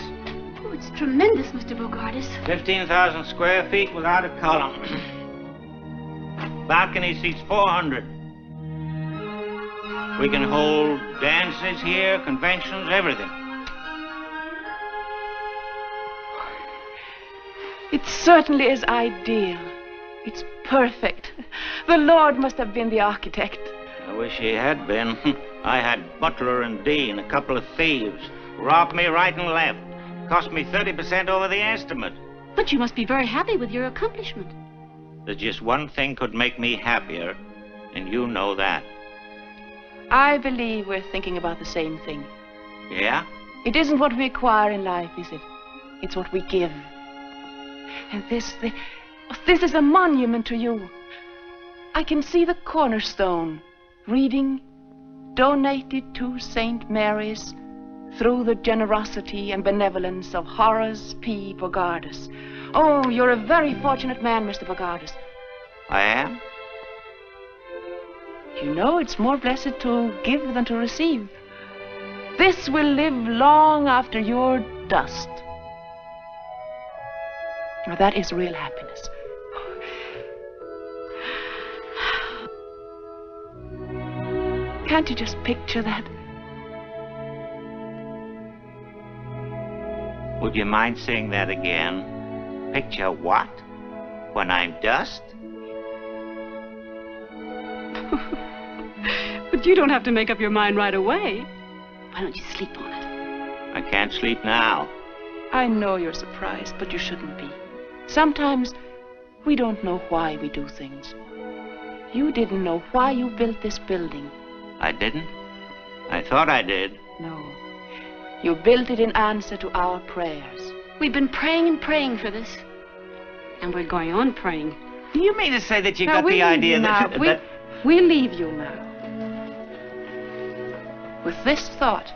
Oh, it's tremendous, Mr. Bogartis. 15,000 square feet without a column. Balcony seats 400. We can hold dances here, conventions, everything. It certainly is ideal. It's perfect. The Lord must have been the architect. I wish he had been. I had Butler and Dean, a couple of thieves. Robbed me right and left. Cost me 30% over the estimate. But you must be very happy with your accomplishment. There's just one thing could make me happier, and you know that. I believe we're thinking about the same thing. Yeah? It isn't what we acquire in life, is it? It's what we give. And this is a monument to you. I can see the cornerstone reading, donated to St. Mary's through the generosity and benevolence of Horace P. Bogartis. Oh, you're a very fortunate man, Mr. Bogartis. I am? You know, it's more blessed to give than to receive. This will live long after you're dust. Now, that is real happiness. Can't you just picture that? Would you mind saying that again? Picture what? When I'm dust? But you don't have to make up your mind right away. Why don't you sleep on it? I can't sleep now. I know you're surprised, but you shouldn't be. Sometimes We don't know why we do things. You didn't know why you built this building. I didn't? I thought I did. No. You built it in answer to our prayers. We've been praying and praying for this. And we're going on praying. Do you mean to say that you Now, got the idea now. that... We'll leave you now. With this thought,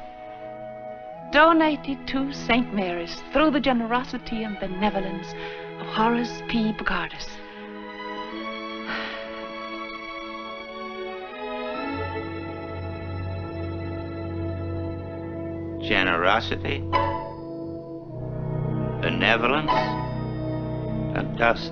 donated to St. Mary's through the generosity and benevolence of Horace P. Bogardus. Generosity, benevolence, and dust.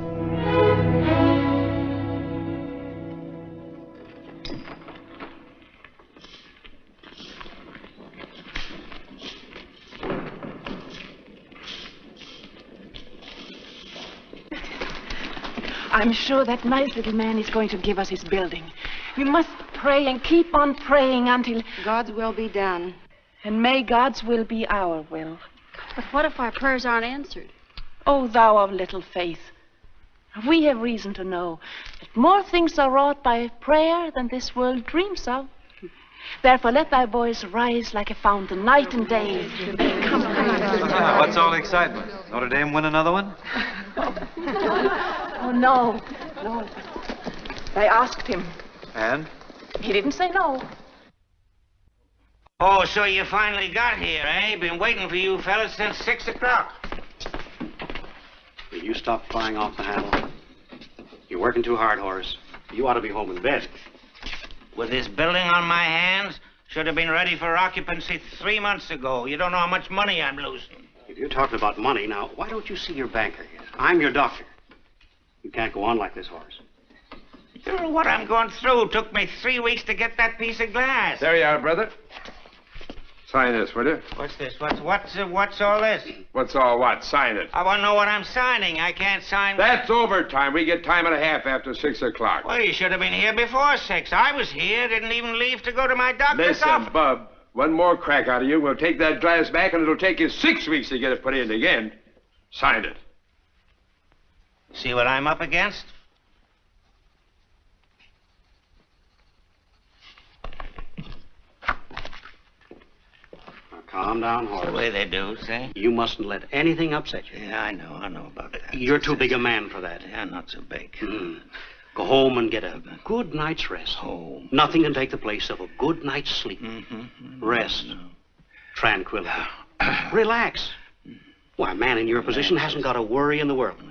I'm sure that nice little man is going to give us his building. We must pray and keep on praying until God's will be done. And may God's will be our will. But what if our prayers aren't answered? O thou of little faith, we have reason to know that more things are wrought by prayer than this world dreams of. Therefore let thy voice rise like a fountain night and day. Come on. What's all the excitement? Notre Dame win another one? Oh, no. No. They asked him. And? He didn't say no. Oh, so you finally got here, eh? Been waiting for you fellas since 6 o'clock. Will you stop flying off the handle? You're working too hard, Horace. You ought to be home in bed. With this building on my hands, should have been ready for occupancy 3 months ago. You don't know how much money I'm losing. If you're talking about money, now, why don't you see your banker here? I'm your doctor. You can't go on like this, Horace. You know what I'm going through. Took me 3 weeks to get that piece of glass. There you are, brother. Sign this, will you? What's this? What's all this? What's all what? Sign it. I want to know what I'm signing. I can't sign... That's overtime. We get time and a half after 6 o'clock. Well, you should have been here before 6. I was here. Didn't even leave to go to my doctor's Listen, office. Bub, one more crack out of you. We'll take that glass back, and it'll take you 6 weeks to get it put in again. Sign it. See what I'm up against? Calm down, Horace. The way they do, see? You mustn't let anything upset you. Yeah, I know about that. You're too big a man for that. Yeah, not so big. Go home and get a good night's rest. Home. Nothing can take the place of a good night's sleep. Rest. Tranquility. Relax. Why, a man in your position hasn't got a worry in the world.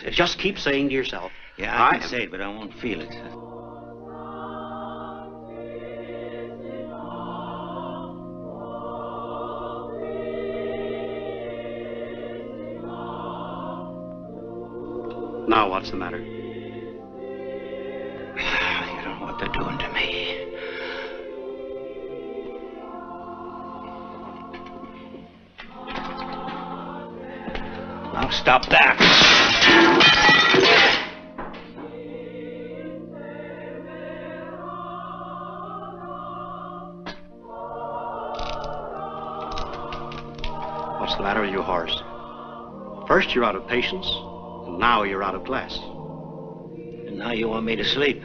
Just keep saying to yourself... Yeah, I can say it, but I won't feel it. Now what's the matter? You don't know what they're doing to me. Now stop that. What's the matter with you, Horace? First you're out of patience, and now you're out of class. And now you want me to sleep.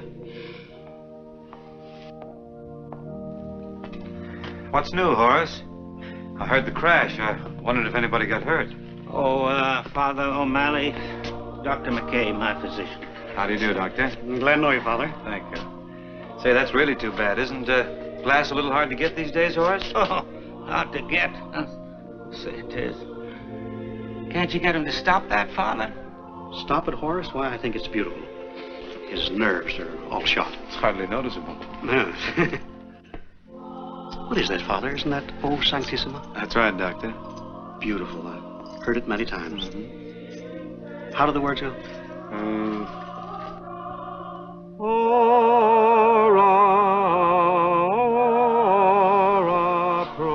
What's new, Horace? I heard the crash. I wondered if anybody got hurt. Oh, Father O'Malley, Dr. McKay, my physician. How do you do, Doctor? Glad to know you, Father. Thank you. Say, that's really too bad. Isn't glass a little hard to get these days, Horace? Oh, hard to get. Say it is. Can't you get him to stop that, Father? Stop it, Horace? Why, I think it's beautiful. His nerves are all shot. It's hardly noticeable. No. What is that, Father? Isn't that O Sanctissima? That's right, Doctor. Beautiful. I've heard it many times. How do the words go?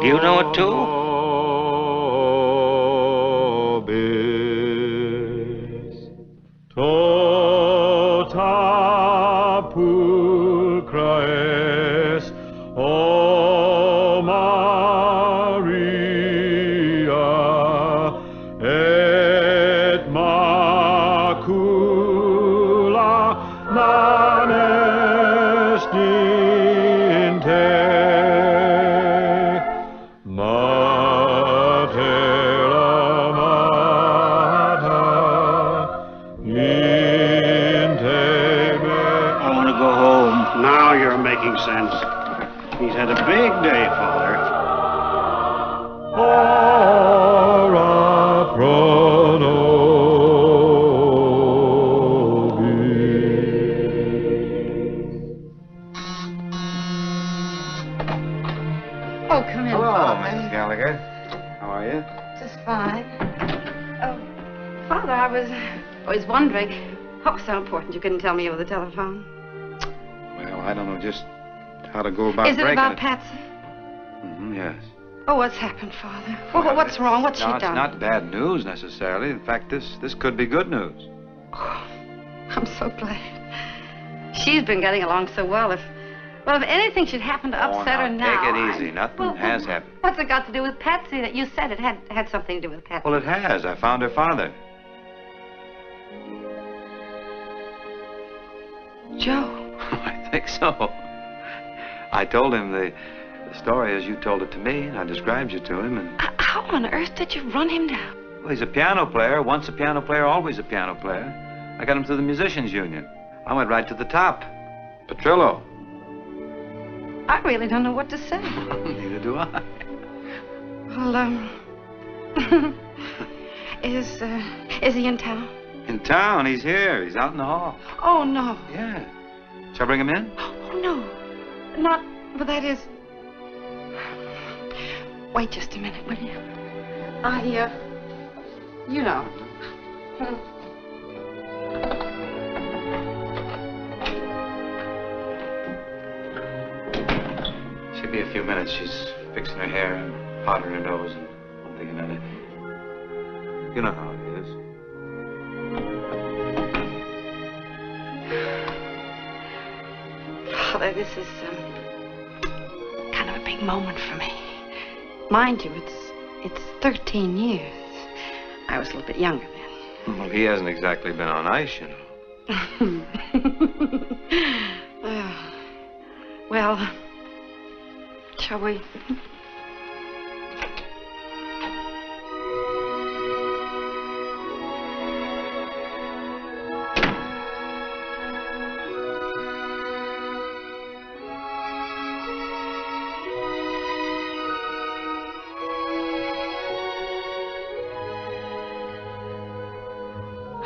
Do you know it too? fine. Oh, Father, I was wondering. Oh, so important you couldn't tell me over the telephone. Well, I don't know just how to go about Is it breaking about it. Patsy? Yes. Oh, what's happened, Father? Well, what's wrong? What's she No, it's done? not bad news necessarily. In fact, this could be good news. I'm so glad. She's been getting along so well. If anything should happen to upset her now. Take it easy. Nothing has happened. What's it got to do with Patsy? That you said it had something to do with Patsy. Well, it has. I found her father. Joe. I think so. I told him the story as you told it to me, and I described you to him, and... How on earth did you run him down? Well, he's a piano player. Once a piano player, always a piano player. I got him through the musicians' union. I went right to the top. Petrillo. I really don't know what to say. Neither do I. Well, is he in town? In town, he's here. He's out in the hall. Oh, no. Yeah. Shall I bring him in? Oh, no. Not, but that is... Wait just a minute, will you? You know. She'll be a few minutes. She's fixing her hair and powdering her nose and one thing and another. You know how it is. Father, this is kind of a big moment for me. Mind you, it's 13 years. I was a little bit younger then. Well, he hasn't exactly been on ice, you know. Well, shall we?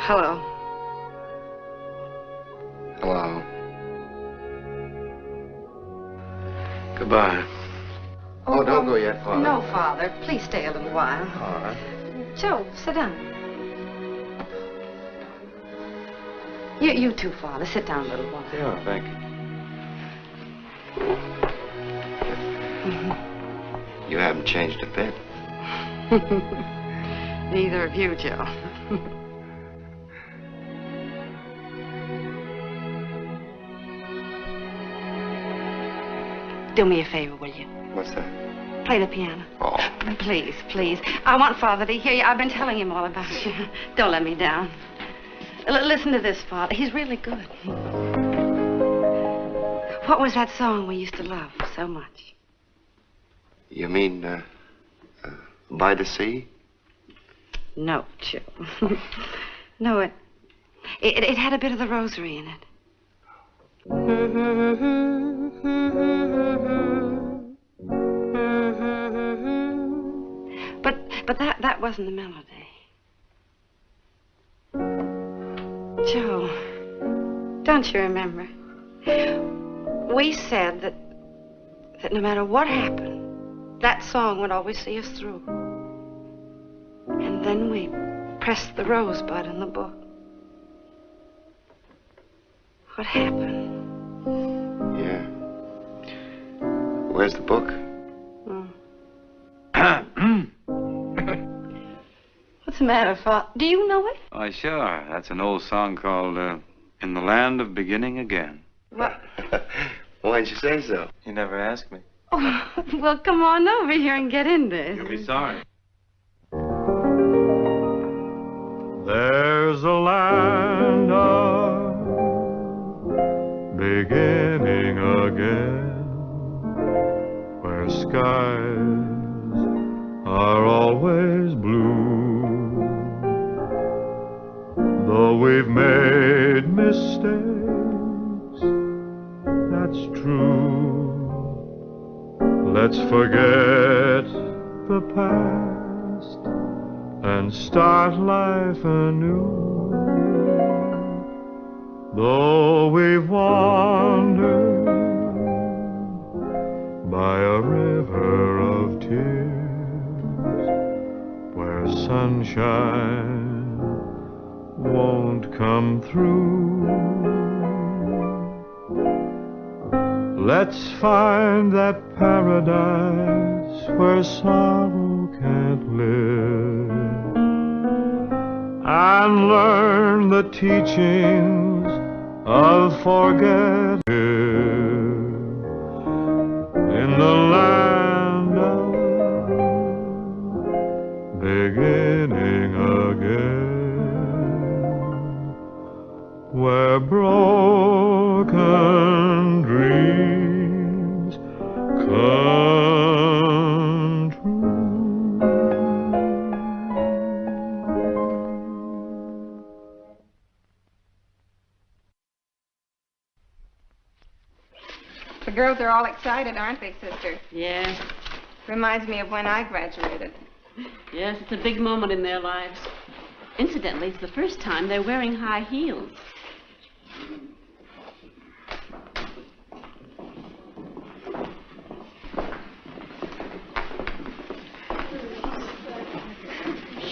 Hello. Hello. Goodbye. Oh, don't go yet, Father. No, Father. Please stay a little while. All right. Joe, sit down. You too, Father. Sit down a little while. Yeah, thank you. You haven't changed a bit. Neither of you, Joe. Do me a favor, will you? What's that? Play the piano. Oh. Please, please. I want Father to hear you. I've been telling him all about you. Don't let me down. Listen to this, Father. He's really good. What was that song we used to love so much? You mean, By the Sea? No, Joe. No, it had a bit of the rosary in it. But that wasn't the melody. Joe, don't you remember? We said that no matter what happened, that song would always see us through. And then we pressed the rosebud in the book. What happened? Yeah. Where's the book? What's the matter, Father? Do you know it? Why, sure. That's an old song called, In the Land of Beginning Again. What? Why'd you say so? You never asked me. Oh, well, come on over here and get in there. You'll be sorry. There's a land of beginning again, where skies are always blue. Though we've made mistakes, that's true. Let's forget the past and start life anew. Though we've wandered by a river of tears, where sunshine won't come through. Let's find that paradise where sorrow can't live, and learn the teachings of forgetting in the land of beginning again, where broken dreams come true. The girls are all excited, aren't they, sister? Yes. Reminds me of when I graduated. Yes, it's a big moment in their lives. Incidentally, it's the first time they're wearing high heels.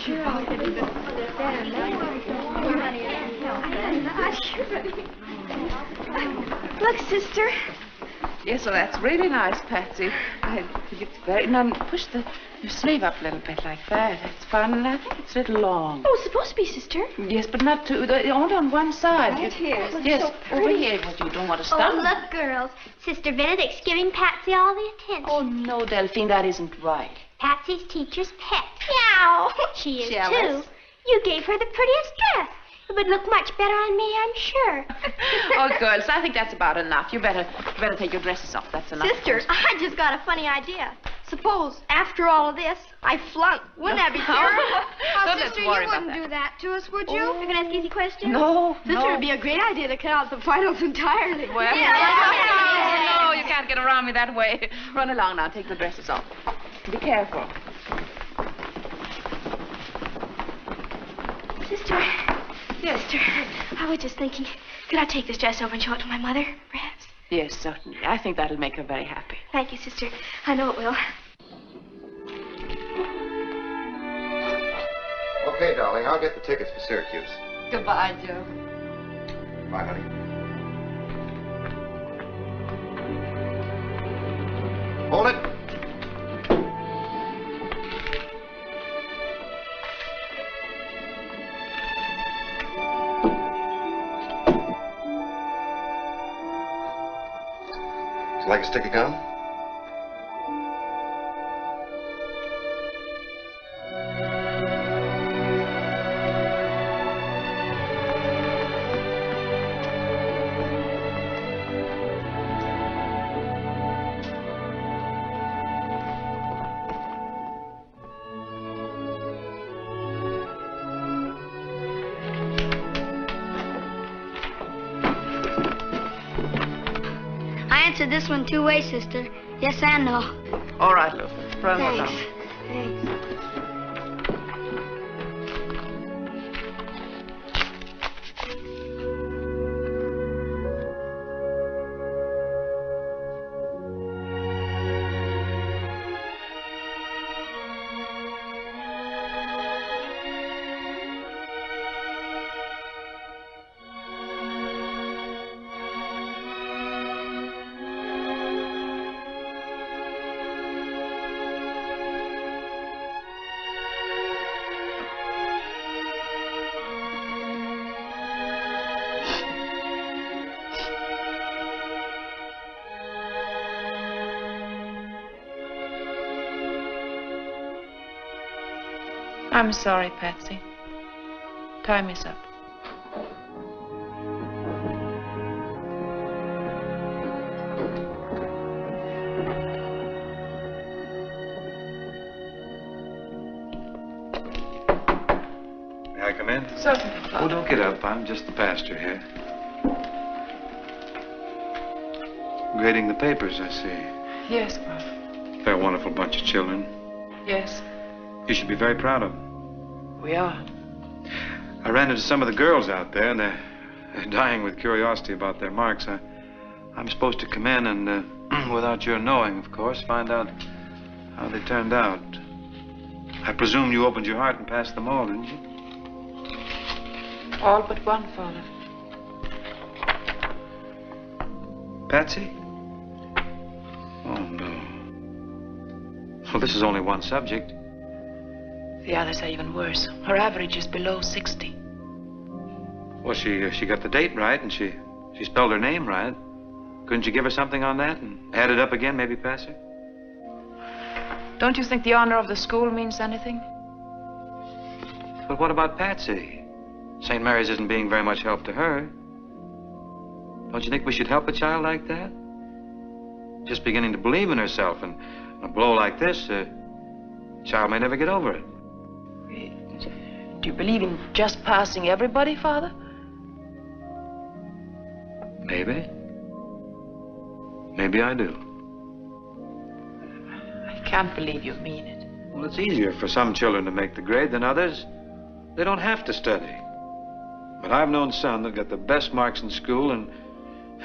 Sure, I'll get it. Look, sister. Yes, well, that's really nice, Patsy. I think it's very... Now, push your sleeve up a little bit like that. It's fine, and I think it's a little long. Oh, it's supposed to be, sister. Yes, but not too... Only on one side. Right here. Yes, So over here. Well, you don't want to Oh, stop. look, girls. Sister Benedict's giving Patsy all the attention. Oh, no, Delphine, that isn't right. Patsy's teacher's pet. Meow. She is, Jealous. too. You gave her the prettiest dress. It would look much better on me, I'm sure. Oh, girls, I think that's about enough. You better take your dresses off. That's enough. Sister, I just got a funny idea. Suppose, after all of this, I flunk. Wouldn't that be terrible? Don't let's worry you about wouldn't that. do that to us, would you? You're going to ask easy questions? No, Sister, no. it'd be a great idea to cut out the finals entirely. Well, no, you can't get around me that way. Run along now. Take the dresses off. Be careful. Sister. Yes. Sister, I was just thinking, could I take this dress over and show it to my mother, perhaps? Yes, certainly. I think that'll make her very happy. Thank you, sister. I know it will. Okay, darling, I'll get the tickets for Syracuse. Goodbye, Joe. Bye, honey. Hold it. Would you like a stick of gum? I answered this one 2 ways, sister. Yes and no. All right, Luther. Run along. Thanks. I'm sorry, Patsy. Time is up. May I come in? Certainly, Oh, Father. don't get up. I'm just the pastor here. Grading the papers, I see. Yes, Father. They're a wonderful bunch of children. Yes, You should be very proud of them. we are. I ran into some of the girls out there, and they're dying with curiosity about their marks. I'm supposed to come in and, without your knowing, of course, find out how they turned out. I presume you opened your heart and passed them all, didn't you? All but one, Father. Patsy? Oh, no. Well, this is only one subject. The others are even worse. Her average is below 60. Well, she got the date right, and she spelled her name right. Couldn't you give her something on that and add it up again, maybe pass her? Don't you think the honor of the school means anything? But what about Patsy? St. Mary's isn't being very much help to her. Don't you think we should help a child like that? Just beginning to believe in herself, and a blow like this, a child may never get over it. Do you believe in just passing everybody, Father? Maybe. Maybe I do. I can't believe you mean it. Well, it's easier for some children to make the grade than others. They don't have to study. But I've known some that got the best marks in school and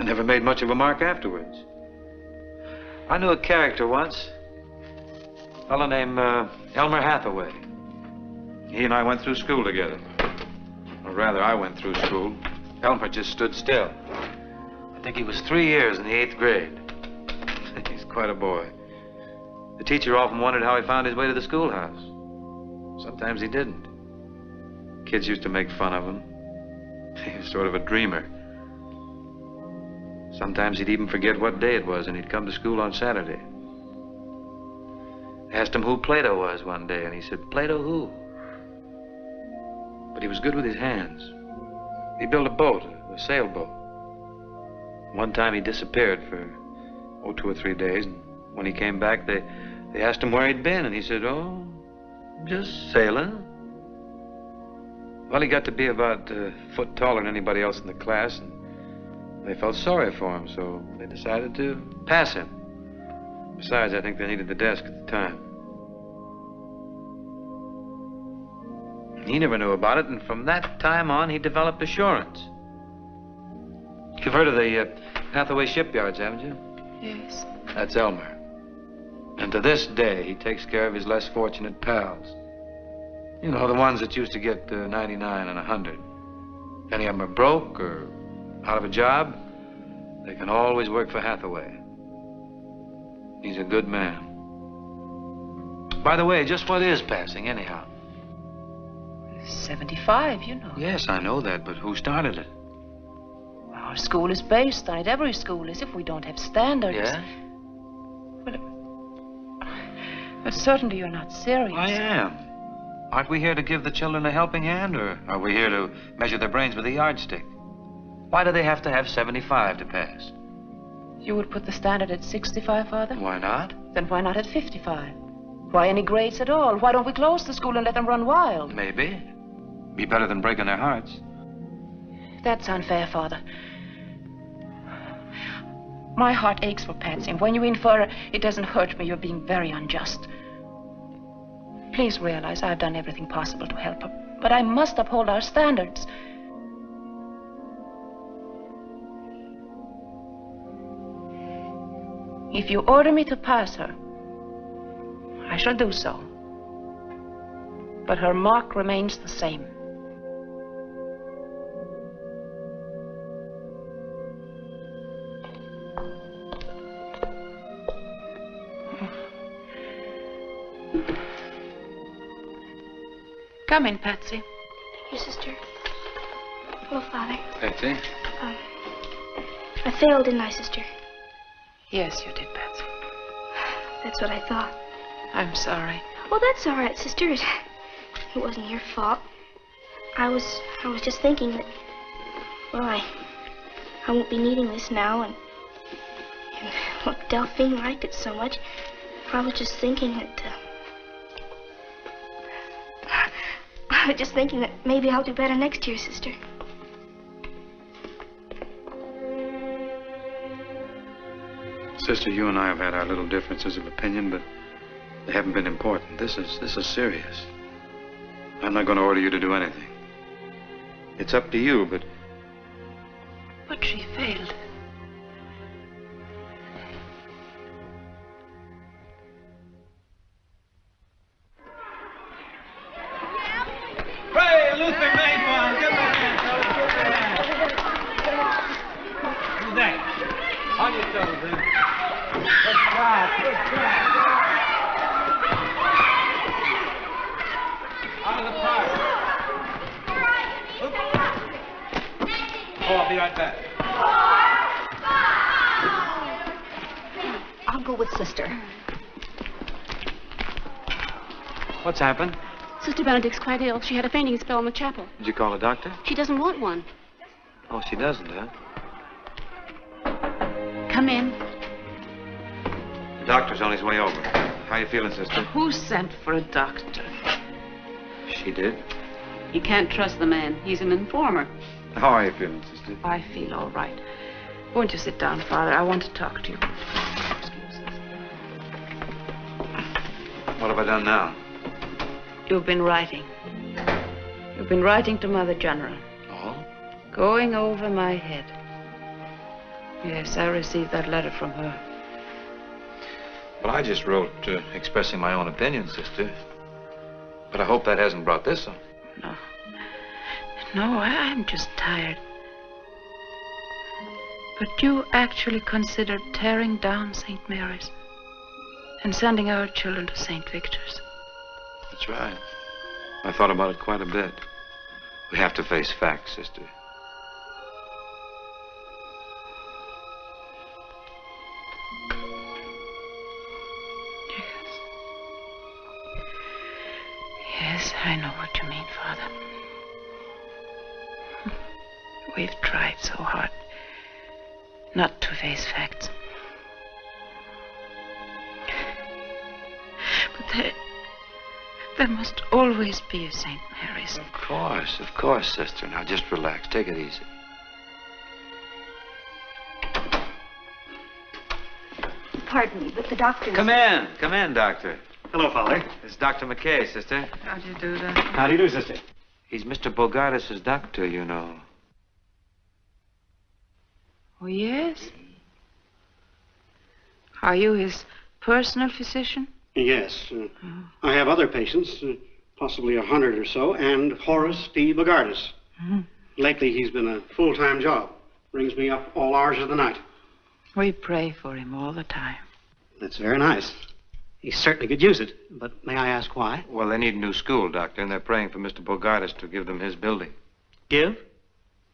never made much of a mark afterwards. I knew a character once, a fellow named Elmer Hathaway. He and I went through school together. Or rather, I went through school. Elmer just stood still. I think he was 3 years in the 8th grade. He's quite a boy. The teacher often wondered how he found his way to the schoolhouse. Sometimes he didn't. Kids used to make fun of him. He was sort of a dreamer. Sometimes he'd even forget what day it was, and he'd come to school on Saturday. I asked him who Plato was one day, and he said, "Plato who?" But he was good with his hands. He built a boat, a sailboat. One time he disappeared for, 2 or 3 days, and when he came back, they asked him where he'd been, and he said, "Oh, just sailing." Well, he got to be about a foot taller than anybody else in the class, and they felt sorry for him, so they decided to pass him. Besides, I think they needed the desk at the time. He never knew about it, and from that time on, he developed assurance. You've heard of the Hathaway shipyards, haven't you? Yes. That's Elmer. And to this day, he takes care of his less fortunate pals. You know, the ones that used to get 99 and 100. If any of them are broke or out of a job, they can always work for Hathaway. He's a good man. By the way, just what is passing, anyhow? 75, you know. Yes, I know that, but who started it? Our school is based on it. Every school is. If we don't have standards. Yeah? But certainly you're not serious. I am. Aren't we here to give the children a helping hand, or are we here to measure their brains with a yardstick? Why do they have to have 75 to pass? You would put the standard at 65, Father? Why not? Then why not at 55? Why any grades at all? Why don't we close the school and let them run wild? Maybe. Be better than breaking their hearts. That's unfair, Father. My heart aches for Patsy, and when you infer it doesn't hurt me, you're being very unjust. Please realize I've done everything possible to help her, but I must uphold our standards. If you order me to pass her, I shall do so. But her mark remains the same. Come in, Patsy. Thank you, sister. Hello, Father. Patsy? I failed, didn't I, sister? Yes, you did, Patsy. That's what I thought. I'm sorry. Well, that's all right, sister. It wasn't your fault. I was just thinking that, well, I won't be needing this now, and look, Delphine liked it so much. I was just thinking that maybe I'll do better next year, sister. Sister, you and I have had our little differences of opinion, but they haven't been important. This is serious. I'm not going to order you to do anything. It's up to you, but... But she failed. Luther made one. Give him a hand, fellas. Give him a hand. Who's that? On your toes, then. Good job. Good job. Out of the park. Oh, I'll be right back. I'll go with Sister. What's happened? Sister Benedict's quite ill. She had a fainting spell in the chapel. Did you call a doctor? She doesn't want one. Oh, she doesn't, huh? Come in. The doctor's on his way over. How you feeling, sister? Who sent for a doctor? She did. You can't trust the man. He's an informer. How are you feeling, sister? I feel all right. Won't you sit down, Father? I want to talk to you. What have I done now? You've been writing. You've been writing to Mother General. Oh? Going over my head. Yes, I received that letter from her. Well, I just wrote expressing my own opinion, sister. But I hope that hasn't brought this on. No. No, I'm just tired. But you actually considered tearing down St. Mary's and sending our children to St. Victor's. That's right. I thought about it quite a bit. We have to face facts, sister. Yes, I know what you mean, Father. We've tried so hard not to face facts. But there must always be a St. Mary's. Of course, sister. Now just relax. Take it easy. Pardon me, but the doctor's... Come in, Doctor. Hello, Father. It's Dr. McKay, sister. How do you do that? How do you do, sister? He's Mr. Bogardus's doctor, you know. Oh, yes? Are you his personal physician? Yes. I have other patients, possibly 100 or so, and Horace D. Bogardus. Lately, he's been a full-time job. Brings me up all hours of the night. We pray for him all the time. That's very nice. He certainly could use it, but may I ask why? Well, they need a new school, Doctor, and they're praying for Mr. Bogardus to give them his building. Give?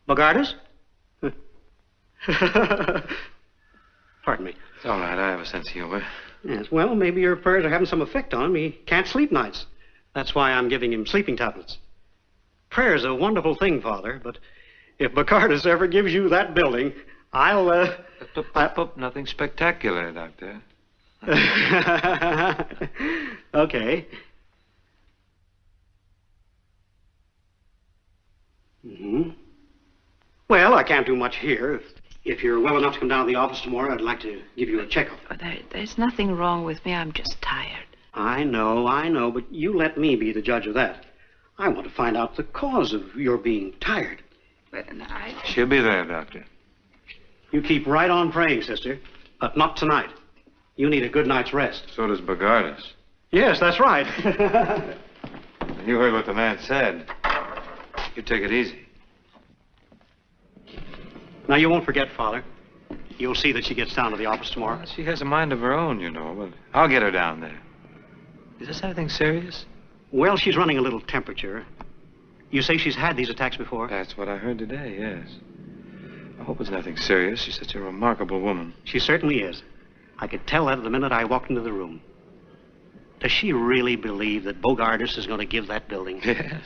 Bogardus? Pardon me. It's all right. I have a sense of humor. Yes, well, maybe your prayers are having some effect on him. He can't sleep nights. That's why I'm giving him sleeping tablets. Prayer's a wonderful thing, Father, but if Bogardus ever gives you that building, I'll, Nothing spectacular, Doctor. Okay. Well, I can't do much here. If you're well enough to come down to the office tomorrow, I'd like to give you a checkup. There's nothing wrong with me. I'm just tired. I know, but you let me be the judge of that. I want to find out the cause of your being tired. She'll be there, Doctor. You keep right on praying, sister, but not tonight. You need a good night's rest. So does Bogardus. Yes, that's right. You heard what the man said. You take it easy. Now, you won't forget, Father. You'll see that she gets down to the office tomorrow. Well, she has a mind of her own, you know, but I'll get her down there. Is this anything serious? Well, she's running a little temperature. You say she's had these attacks before? That's what I heard today, yes. I hope it's nothing serious. She's such a remarkable woman. She certainly is. I could tell that the minute I walked into the room. Does she really believe that Bogardus is going to give that building? Yes.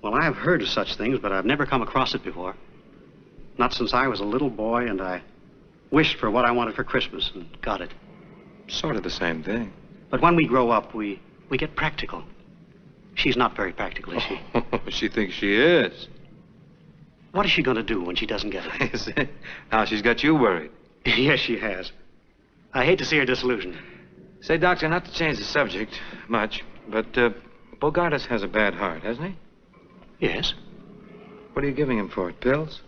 Well, I've heard of such things, but I've never come across it before. Not since I was a little boy, and I wished for what I wanted for Christmas and got it. Sort of the same thing. But when we grow up, we get practical. She's not very practical, is she? She thinks she is. What is she going to do when she doesn't get it? Is it? Now she's got you worried. Yes, she has. I hate to see her disillusioned. Say, Doctor, not to change the subject much, but Bogardus has a bad heart, hasn't he? Yes. What are you giving him for it? Pills?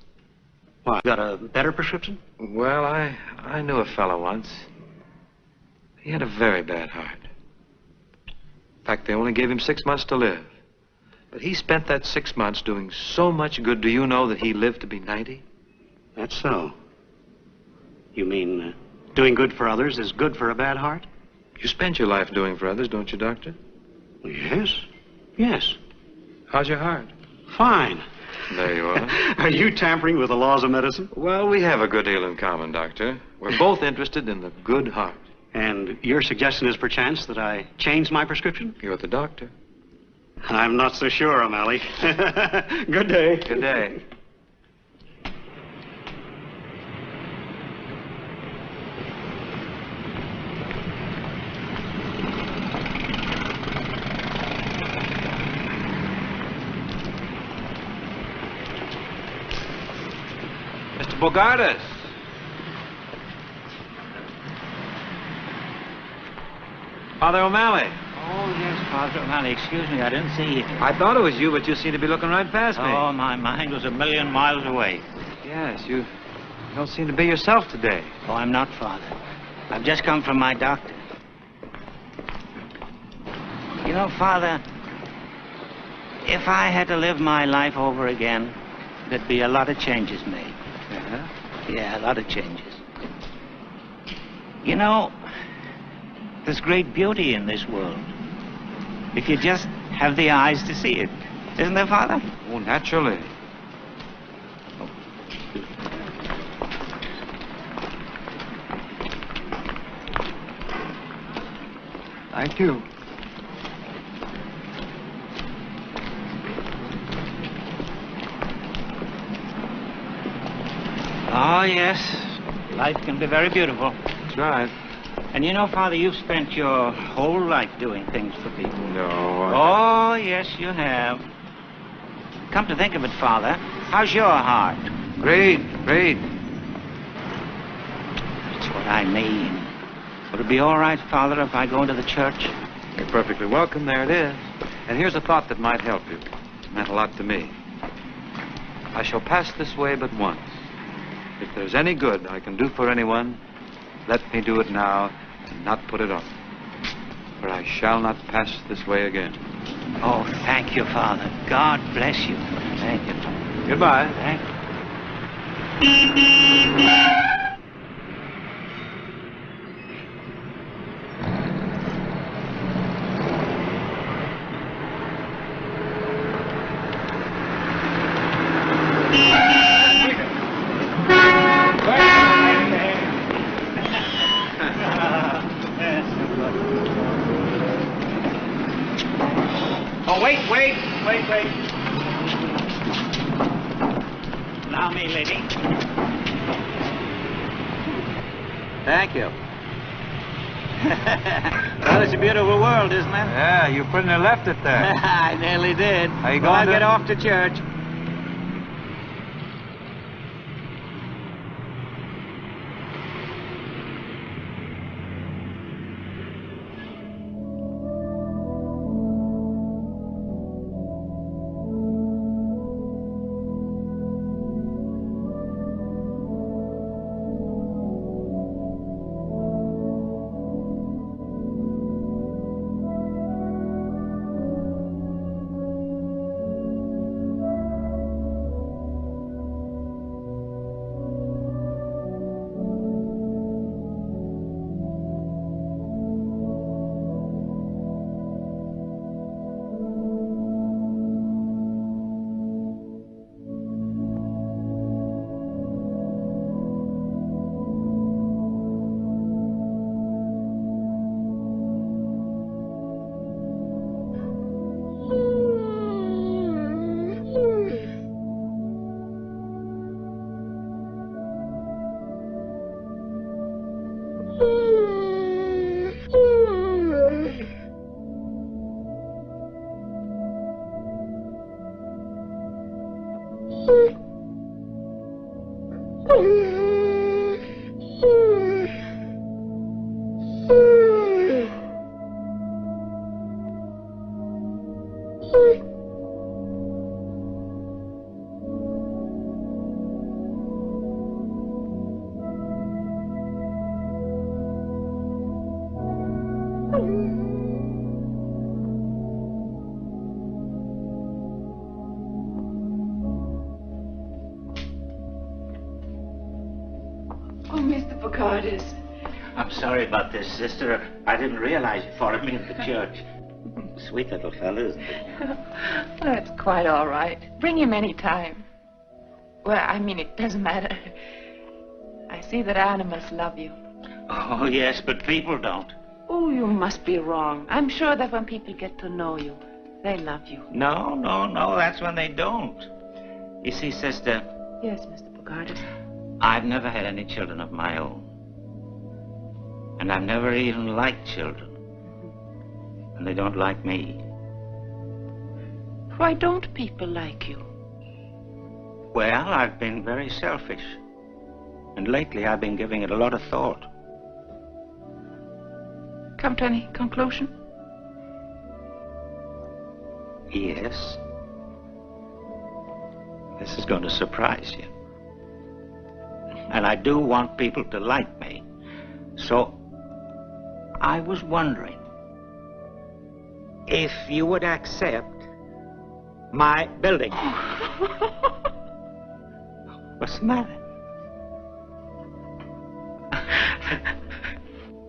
Well, got a better prescription? Well, I knew a fellow once. He had a very bad heart. In fact, they only gave him 6 months to live. But he spent that 6 months doing so much good. Do you know that he lived to be 90? That's so. You mean doing good for others is good for a bad heart? You spend your life doing for others, don't you, Doctor? Yes. Yes. How's your heart? Fine. There you are. Are you tampering with the laws of medicine? Well, we have a good deal in common, Doctor. We're both interested in the good heart. And your suggestion is perchance that I change my prescription? You're the doctor. I'm not so sure, O'Malley. Good day. Good day. Mr. Bogartis. Father O'Malley. Oh, yes, Father O'Malley. Excuse me, I didn't see you. I thought it was you, but you seem to be looking right past me. Oh, my mind was a million miles away. Yes, you don't seem to be yourself today. Oh, I'm not, Father. I've just come from my doctor. You know, Father, if I had to live my life over again, there'd be a lot of changes made. Uh-huh. Yeah, a lot of changes. You know, there's great beauty in this world. If you just have the eyes to see it. Isn't there, Father? Oh, naturally. Thank you. Oh, yes. Life can be very beautiful. That's right. And you know, Father, you've spent your whole life doing things for people. No, Oh, yes, you have. Come to think of it, Father, how's your heart? Great, great. That's what I mean. Would it be all right, Father, if I go into the church? You're perfectly welcome. There it is. And here's a thought that might help you. It meant a lot to me. I shall pass this way but once. If there's any good I can do for anyone, let me do it now and not put it off. For I shall not pass this way again. Oh, thank you, Father. God bless you. Thank you. Goodbye. Thank you. Wait. Allow me, lady. Thank you. Well, it's a beautiful world, isn't it? Yeah, you pretty near left it there. I nearly did. Are you Well, I'll going get off to church. Mr. Bogardus. I'm sorry about this, sister. I didn't realize you followed me into church. Sweet little fellow, isn't he? Oh, it's quite all right. Bring him any time. Well, I mean, it doesn't matter. I see that animals love you. Oh, yes, but people don't. Oh, you must be wrong. I'm sure that when people get to know you, they love you. No, that's when they don't. You see, sister... Yes, Mr. Bogardus. I've never had any children of my own. And I've never even liked children. And they don't like me. Why don't people like you? Well, I've been very selfish. And lately I've been giving it a lot of thought. Come to any conclusion? Yes. This is going to surprise you. And I do want people to like me. So, I was wondering if you would accept my building. What's the matter?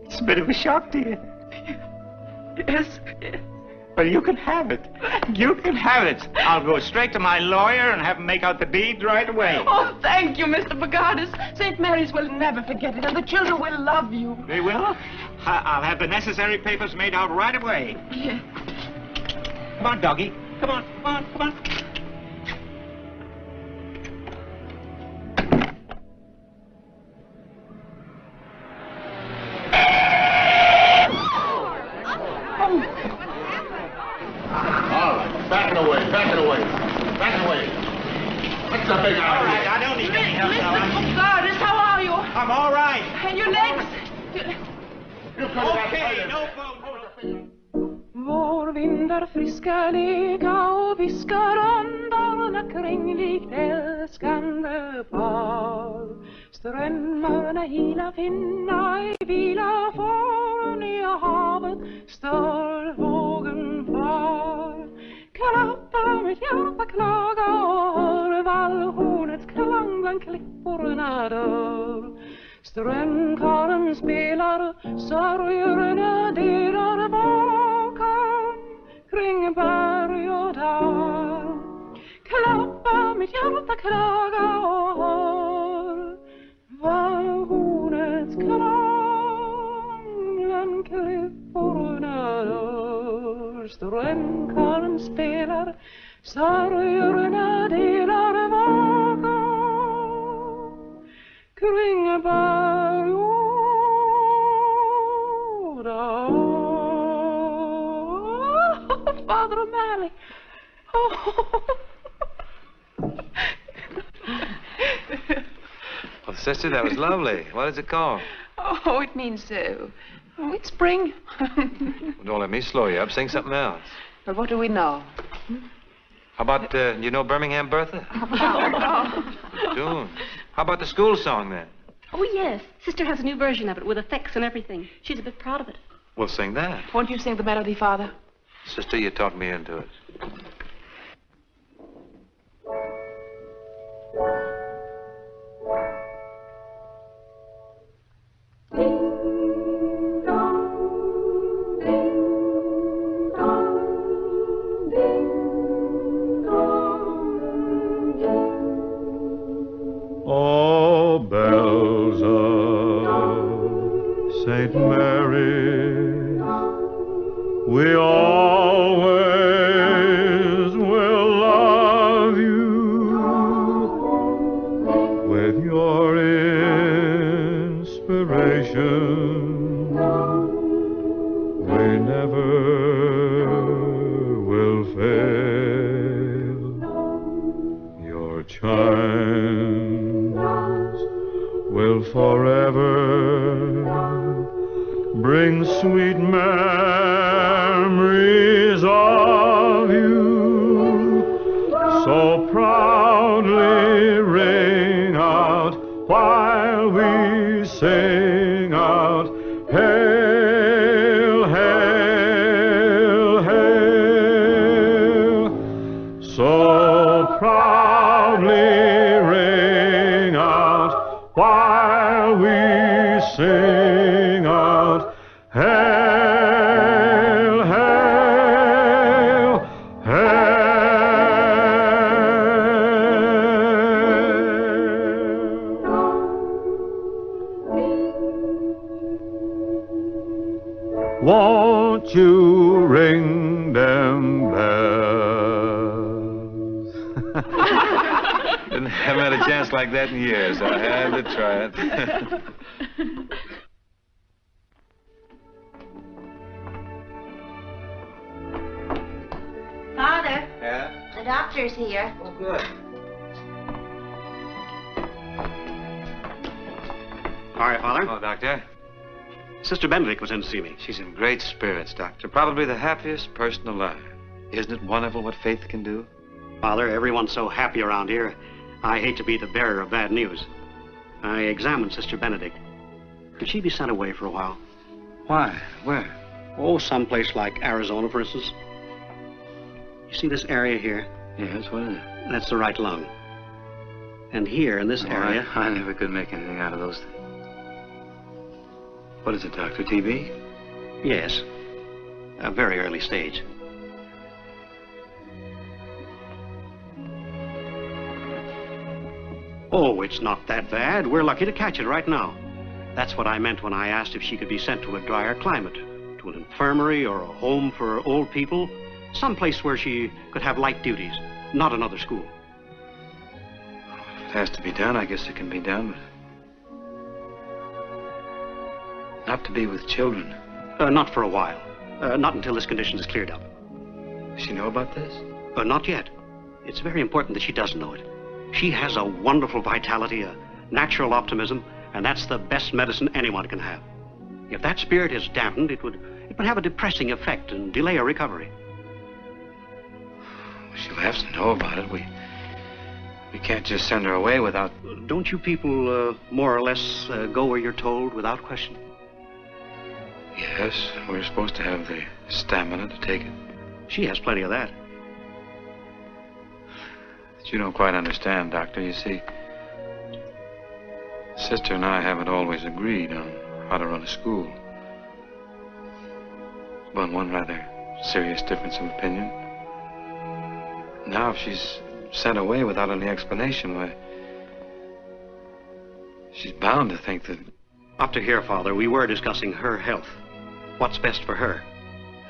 It's a bit of a shock to you. Yes. Well, you can have it. You can have it. I'll go straight to my lawyer and have him make out the deed right away. Oh, thank you, Mr. Bogardus. St. Mary's will never forget it, and the children will love you. They will? I'll have the necessary papers made out right away. Yeah. Come on, doggy. Come on, come on, come on. Back it away. What's the big idea? All right, I don't need any help now. Mr. Bogardus, how are you? I'm all right. And your legs? Okay, no problem. Vår vindar friska leka och viskar andarna kring likt älskande par. Strömmarna hila finna i vila för nya havet stör vågen far. Klappa mitt hjärta klaga och hör vallhornets klang bland klipporna dör. Strömkaren spelar, sorgerna delar bakom kring berg och dal. Klappa mitt hjärta klaga och hör vallhornets klang bland klipporna dör. Strömkaren spelar, sorgerna delar bakom kring berg och dal. Father O'Malley. Well, sister, that was lovely. What is it called? Oh, it means, it's spring. Don't let me slow you up. Sing something else. But what do we know? How about, you know Birmingham Bertha? Oh, Tune. How about the school song, then? Oh, yes. Sister has a new version of it with effects and everything. She's a bit proud of it. We'll sing that. Won't you sing the melody, Father? Sister, you talked me into it. Oh, bells of St. Mary, we always will love you with your inspiration. We never will fail. Your chimes will forever bring sweet memories of you. So proudly ring out while we sing out, hail, hail, hail. So proudly ring out while we sing out, Hail, hail, hail. Won't you ring them bells? Haven't had a chance like that in years. I had to try it. Father, Yeah? the doctor's here. Oh, good. All right, Father. Oh, Doctor. Sister Benedict was in to see me. She's in great spirits, Doctor. Probably the happiest person alive. Isn't it wonderful what faith can do? Father, everyone's so happy around here. I hate to be the bearer of bad news. I examined Sister Benedict. Could she be sent away for a while? Why? Where? Oh, someplace like Arizona, for instance. You see this area here? Yes, what is it? That's the right lung. And here, in this area... I never could make anything out of those things. What is it, Doctor? TB? Yes. A very early stage. Oh, it's not that bad. We're lucky to catch it right now. That's what I meant when I asked if she could be sent to a drier climate, to an infirmary or a home for old people, someplace where she could have light duties, not another school. If it has to be done, I guess it can be done, but not to be with children. Not for a while. Not until this condition is cleared up. Does she know about this? Not yet. It's very important that she does know it. She has a wonderful vitality, a natural optimism, and that's the best medicine anyone can have. If that spirit is dampened, it would have a depressing effect and delay her recovery. She'll have to know about it. We can't just send her away without... Don't you people more or less go where you're told without question? Yes, we're supposed to have the stamina to take it. She has plenty of that. But you don't quite understand, Doctor. You see, Sister and I haven't always agreed on how to run a school. There's been one rather serious difference of opinion. Now, if she's sent away without any explanation, why, she's bound to think that... Up to here, Father, we were discussing her health. What's best for her.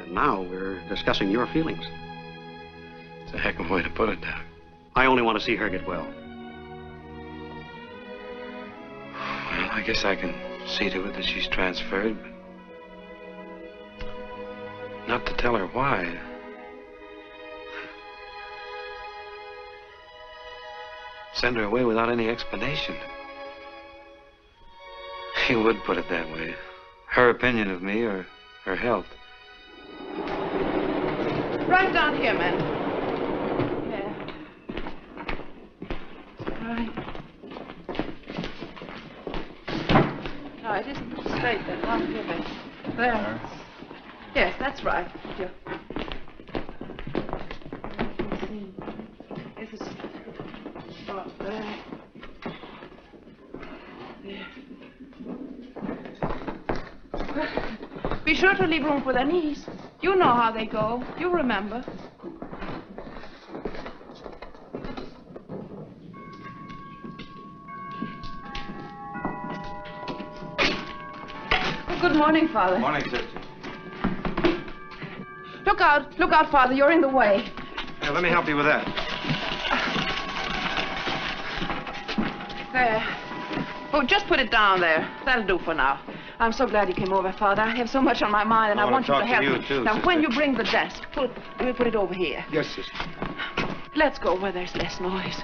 And now we're discussing your feelings. It's a heck of a way to put it, Doc. I only want to see her get well. Well, I guess I can see to it that she's transferred, but not to tell her why. Send her away without any explanation. He would put it that way. Her opinion of me or her health. Right down here, man. Right. No, it isn't straight then. Down here, man. There. Yes, that's right. Yeah. This is... Oh, there. There. Be sure to leave room for their knees. You know how they go. You remember. Good morning, Father. Morning, Sister. Look out, Father. You're in the way. Here, let me help you with that. There. Oh, just put it down there. That'll do for now. I'm so glad you came over, Father. I have so much on my mind, and I want you to help me. Too, now, Sister. when you bring the desk, let me put it over here. Yes, Sister. Let's go where there's less noise.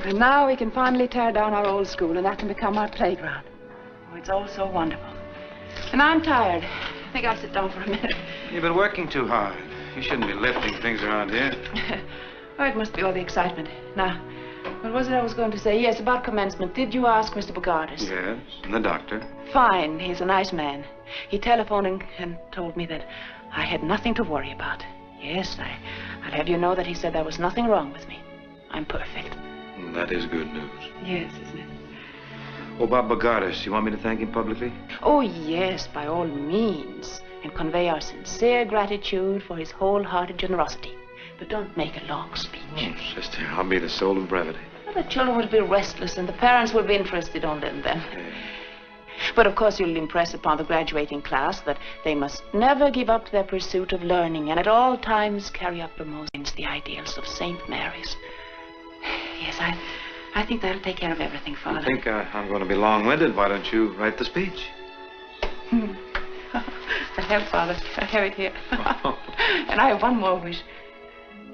And now we can finally tear down our old school, and that can become our playground. Oh, it's all so wonderful. And I'm tired. I think I'll sit down for a minute. You've been working too hard. You shouldn't be lifting things around here. Oh, it must be all the excitement. Now, what was it I was going to say? Yes, about commencement. Did you ask Mr. Bogardus? Yes, and the doctor. Fine. He's a nice man. He telephoned and told me that I had nothing to worry about. Yes, I'll have you know that he said there was nothing wrong with me. I'm perfect. That is good news. Yes, isn't it? Oh, Bob Bogartis, you want me to thank him publicly? Oh, yes, by all means. And convey our sincere gratitude for his wholehearted generosity. But don't make a long speech. Oh, sister, I'll be the soul of brevity. The children will be restless and the parents will be interested only in them. But of course you'll impress upon the graduating class that they must never give up their pursuit of learning and at all times carry uppermost the ideals of St. Mary's. Yes, I think that'll take care of everything, Father. I think I'm going to be long-winded. Why don't you write the speech? I have, Father. I have it here. And I have one more wish.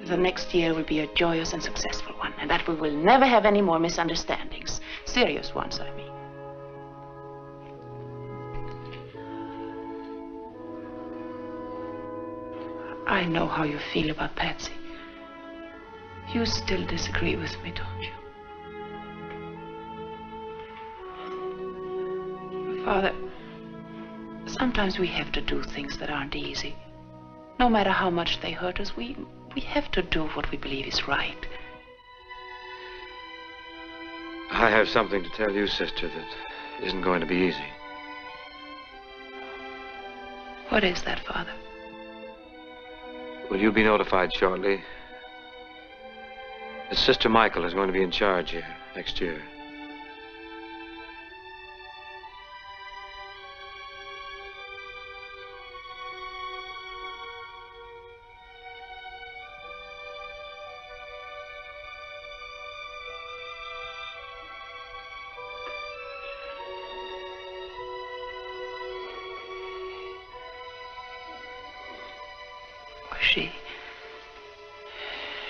The next year will be a joyous and successful one, and that we will never have any more misunderstandings. Serious ones, I mean. I know how you feel about Patsy. You still disagree with me, don't you? Father, sometimes we have to do things that aren't easy. No matter how much they hurt us, we have to do what we believe is right. I have something to tell you, sister, that isn't going to be easy. What is that, Father? Will you be notified shortly? That Sister Michael is going to be in charge here next year.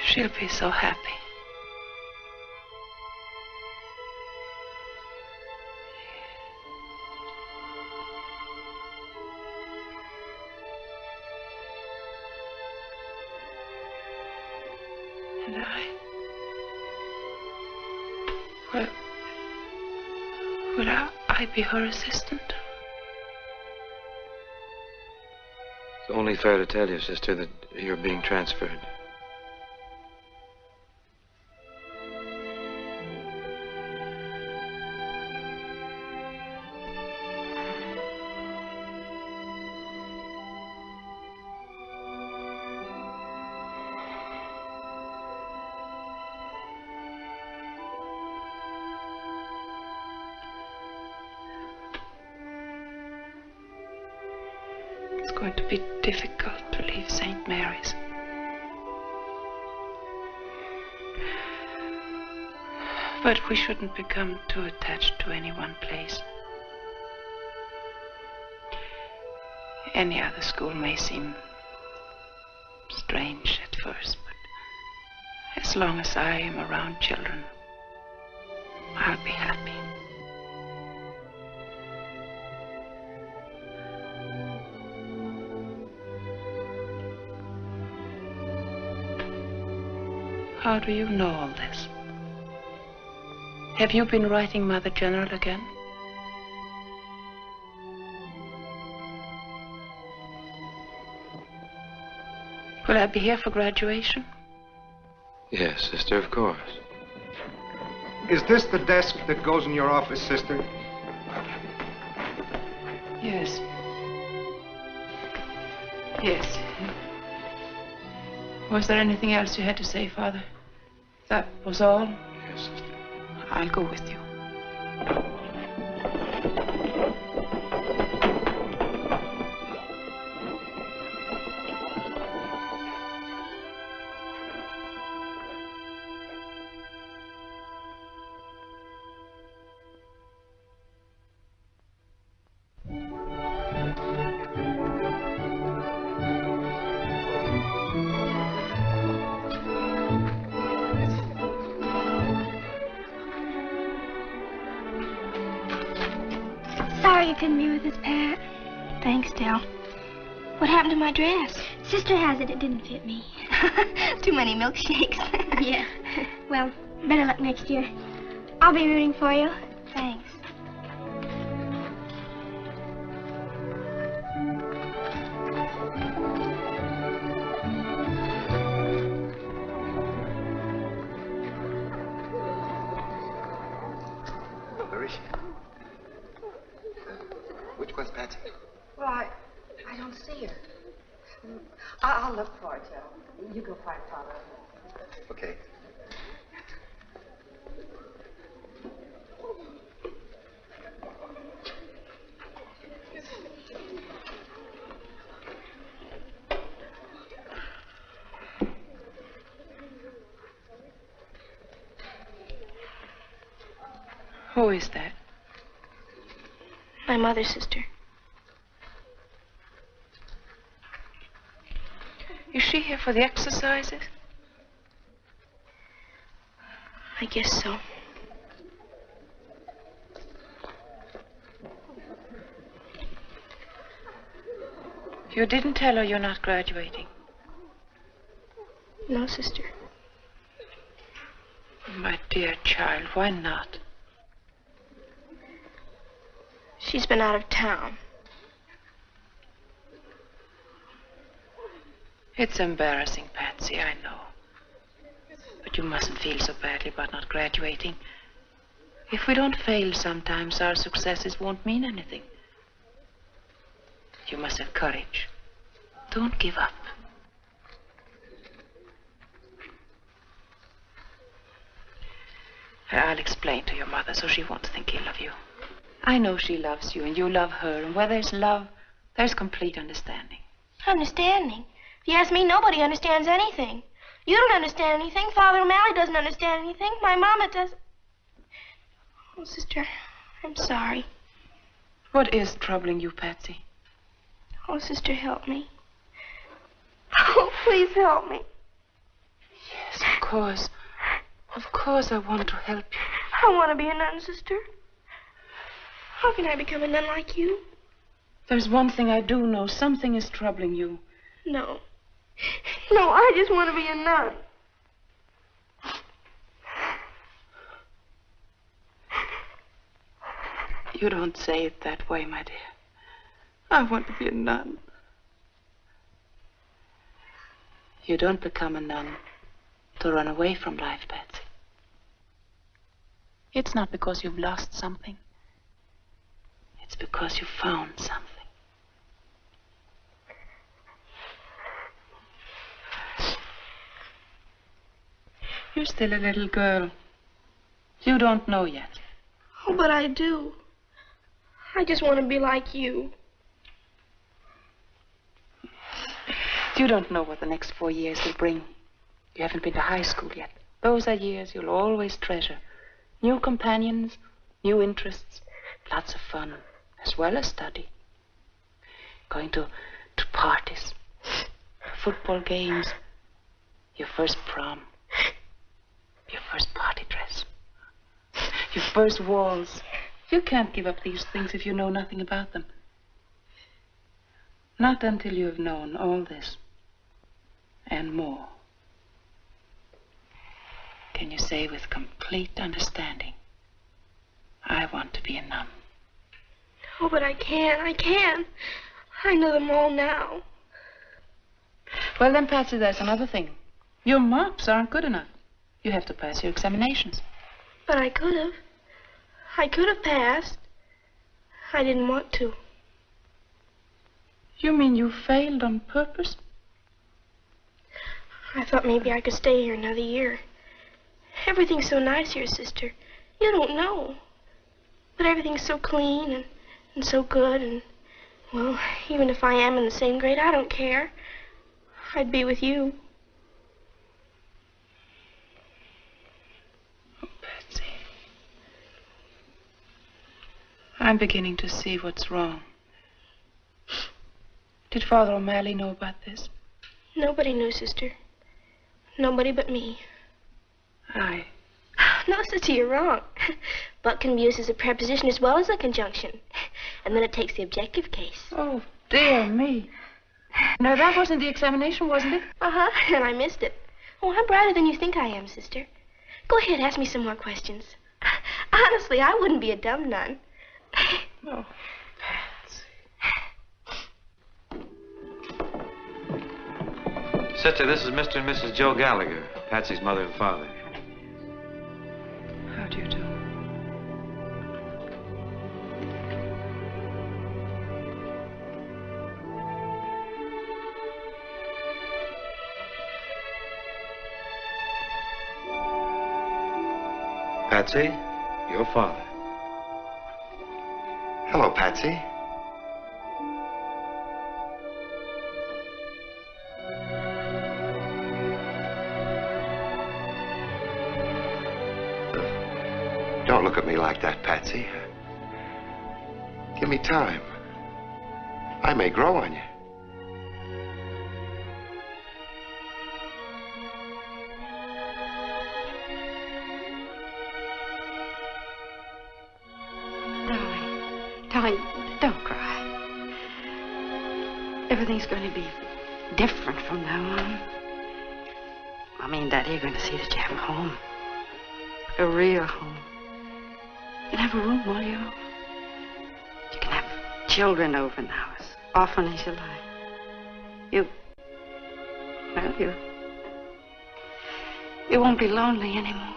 She'll be so happy. And will I be her assistant? It's only fair to tell you, sister, that you're being transferred. It's going to be difficult to leave St. Mary's. But we shouldn't become too attached to any one place. Any other school may seem strange at first, but as long as I am around children, I'll be happy. How do you know all this? Have you been writing Mother General again? Will I be here for graduation? Yes, sister, of course. Is this the desk that goes in your office, sister? Yes. Yes. Was there anything else you had to say, Father? That was all? Yes, sister. I'll go with you. Sorry you couldn't be with us, Pat. Thanks, Del. What happened to my dress? Sister has it. It didn't fit me. Too many milkshakes. Yeah. Well, better luck next year. I'll be rooting for you. Thanks. I'll look for it, Joe. You go find Father. Okay. Who is that? My mother, sister. Is she here for the exercises? I guess so. You didn't tell her you're not graduating? No, sister. My dear child, why not? She's been out of town. It's embarrassing, Patsy, I know. But you mustn't feel so badly about not graduating. If we don't fail sometimes, our successes won't mean anything. You must have courage. Don't give up. I'll explain to your mother so she won't think ill of you. I know she loves you and you love her, and where there's love, there's complete understanding. Understanding? If you ask me, nobody understands anything. You don't understand anything. Father O'Malley doesn't understand anything. My mama doesn't. Oh, sister, I'm sorry. What is troubling you, Patsy? Oh, sister, help me. Oh, please help me. Yes, of course. Of course I want to help you. I want to be a nun, sister. How can I become a nun like you? There's one thing I do know. Something is troubling you. No. No, I just want to be a nun. You don't say it that way, my dear. I want to be a nun. You don't become a nun to run away from life, Patsy. It's not because you've lost something. It's because you found something. You're still a little girl. You don't know yet. Oh, but I do. I just want to be like you. You don't know what the next 4 years will bring. You haven't been to high school yet. Those are years you'll always treasure. New companions, new interests, lots of fun, as well as study. Going to parties, football games, your first prom, your first party dress, your first waltz. You can't give up these things if you know nothing about them. Not until you have known all this and more. Can you say with complete understanding, I want to be a nun? Oh, but I can't. I can't. I know them all now. Well, then, Patsy, there's another thing. Your marks aren't good enough. You have to pass your examinations. But I could have. I could have passed. I didn't want to. You mean you failed on purpose? I thought maybe I could stay here another year. Everything's so nice here, sister. You don't know. But everything's so clean and so good, and, well, even if I am in the same grade, I don't care. I'd be with you. Oh, Patsy. I'm beginning to see what's wrong. Did Father O'Malley know about this? Nobody knew, sister. Nobody but me. No, sister, you're wrong. But can be used as a preposition as well as a conjunction. And then it takes the objective case. Oh, dear me. Now, that wasn't the examination, wasn't it? Uh-huh, and I missed it. Oh, I'm brighter than you think I am, sister. Go ahead, ask me some more questions. Honestly, I wouldn't be a dumb nun. Oh, Sister, this is Mr. and Mrs. Joe Gallagher, Patsy's mother and father. How do you do? Patsy, your father. Hello, Patsy. Don't look at me like that, Patsy. Give me time. I may grow on you. Darling, don't cry. Everything's going to be different from now on. Mommy and Daddy are going to see that you have a home. A real home. You can have a room all your own. You can have children over now as often as you like. You won't be lonely anymore.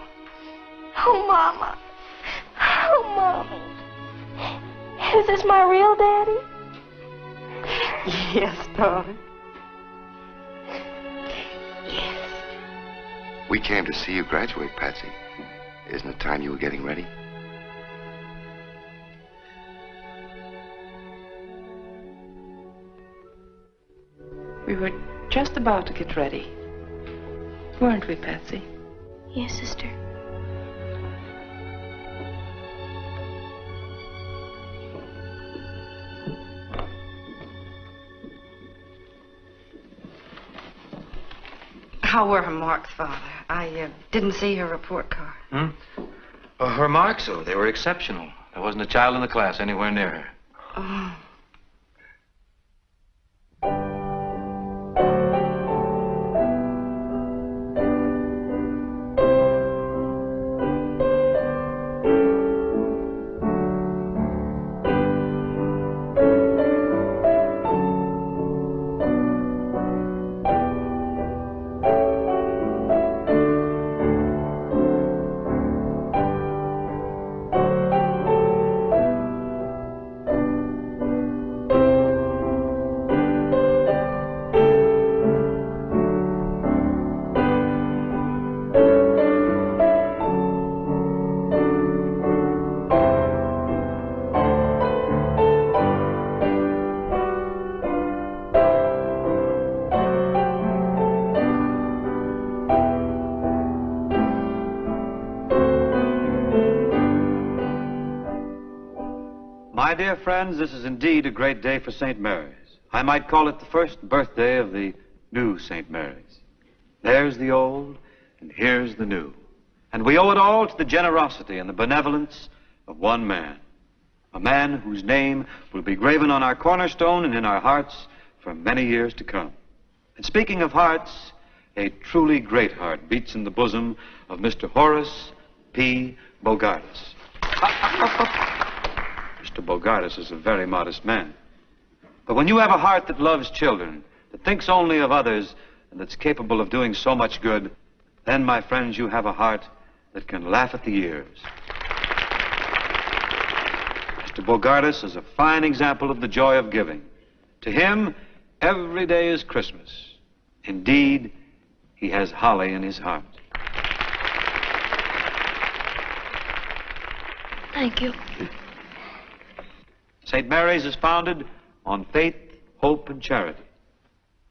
Oh, Mama. Oh, Mommy. Is this my real daddy? Yes, darling. We came to see you graduate, Patsy. Isn't it time you were getting ready? We were just about to get ready. Weren't we, Patsy? Yes, sister. How were her marks, Father? I didn't see her report card. Her marks, oh, they were exceptional. There wasn't a child in the class anywhere near her. Oh. My dear friends, this is indeed a great day for St. Mary's. I might call it the first birthday of the new St. Mary's. There's the old, and here's the new. And we owe it all to the generosity and the benevolence of one man. A man whose name will be graven on our cornerstone and in our hearts for many years to come. And speaking of hearts, a truly great heart beats in the bosom of Mr. Horace P. Bogardus. Mr. Bogardus is a very modest man. But when you have a heart that loves children, that thinks only of others, and that's capable of doing so much good, then, my friends, you have a heart that can laugh at the years. Mr. Bogardus is a fine example of the joy of giving. To him, every day is Christmas. Indeed, he has holly in his heart. Thank you. St. Mary's is founded on faith, hope, and charity.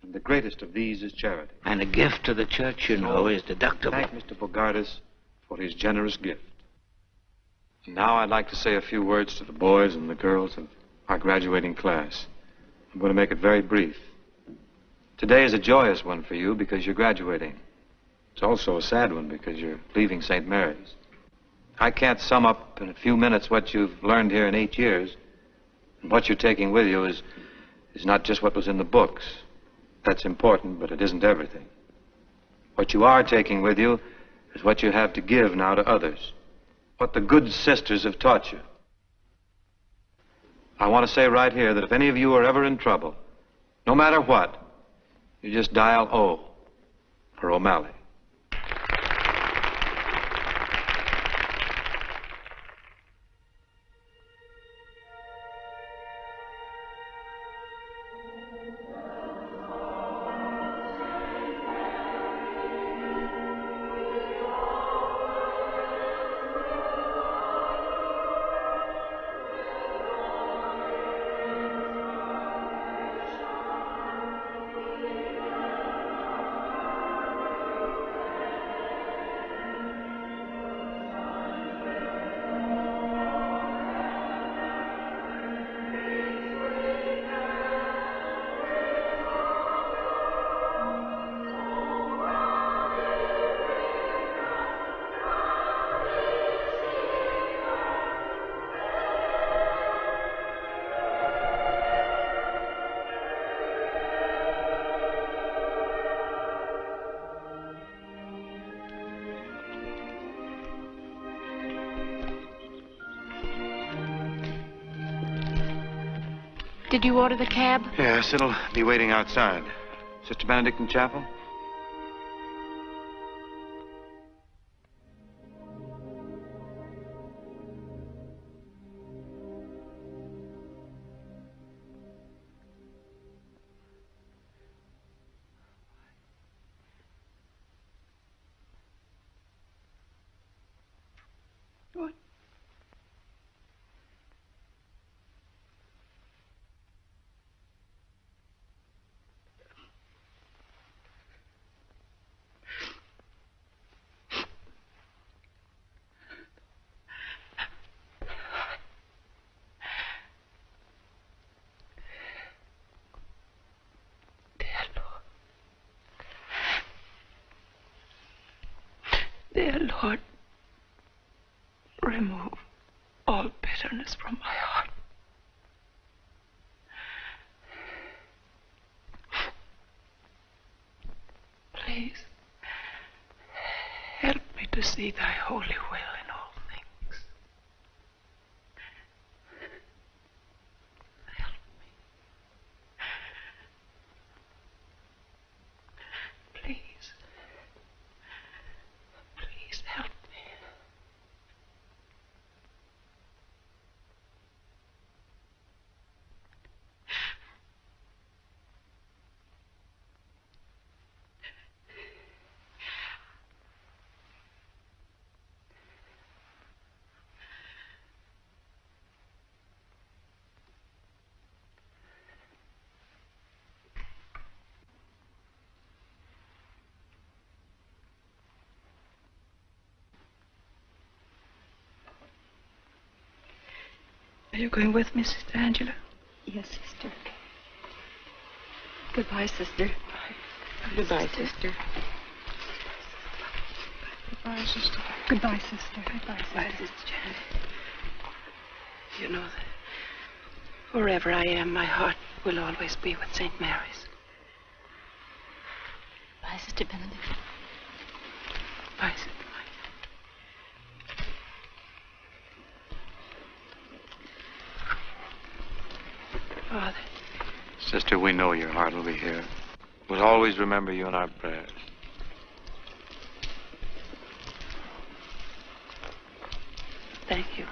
And the greatest of these is charity. And a gift to the church, you know, is deductible. Thank Mr. Bogardus for his generous gift. And now I'd like to say a few words to the boys and the girls of our graduating class. I'm going to make it very brief. Today is a joyous one for you because you're graduating. It's also a sad one because you're leaving St. Mary's. I can't sum up in a few minutes what you've learned here in 8 years. And what you're taking with you is not just what was in the books. That's important, but it isn't everything. What you are taking with you is what you have to give now to others. What the good sisters have taught you. I want to say right here that if any of you are ever in trouble, no matter what, you just dial O for O'Malley. Did you order the cab? Yes, it'll be waiting outside. Sister Benedict in chapel? What? Dear Lord, remove all bitterness from my heart. Please, help me to see thy holy will in all things. Help me. Please. Please help me. Are you going with me, Sister Angela? Yes, sister. Goodbye, sister. Goodbye, sister. Goodbye, sister. Goodbye, sister. Goodbye, Sister Janet. You know that wherever I am, my heart will always be with St. Mary's. Bye, Sister Benedict. Bye, Sister. Father. Sister, we know your heart will be here. We'll always remember you in our prayers. Thank you.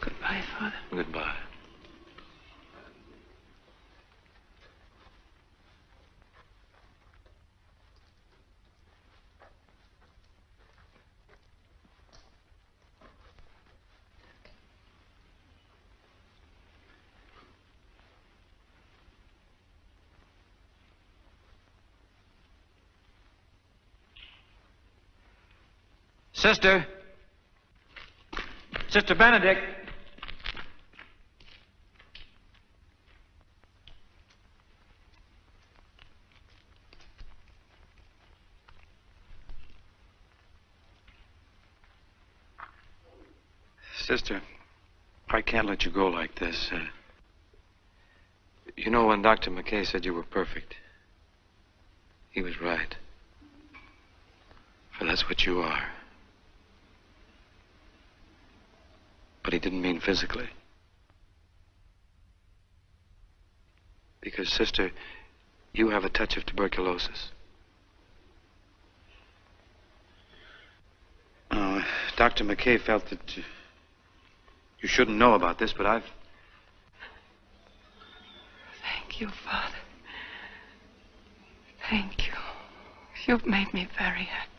Goodbye, Father. Goodbye. Sister. Sister Benedict. Sister, I can't let you go like this. You know, when Dr. McKay said you were perfect, he was right. For that's what you are. But he didn't mean physically. Because, sister, you have a touch of tuberculosis. Dr. McKay felt that you shouldn't know about this, but I've... Thank you, Father. Thank you. You've made me very happy.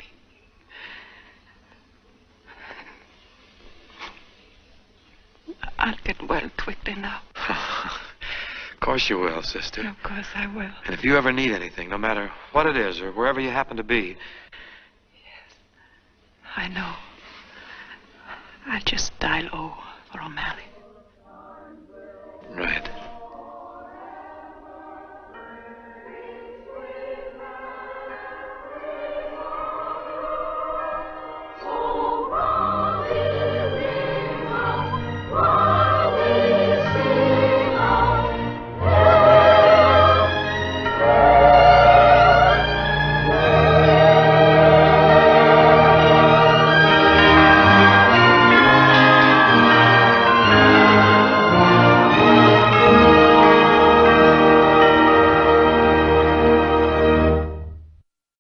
I'll get well quickly now. Of course you will, sister. Of course I will. And if you ever need anything, no matter what it is or wherever you happen to be... I know. I'll just dial O for O'Malley.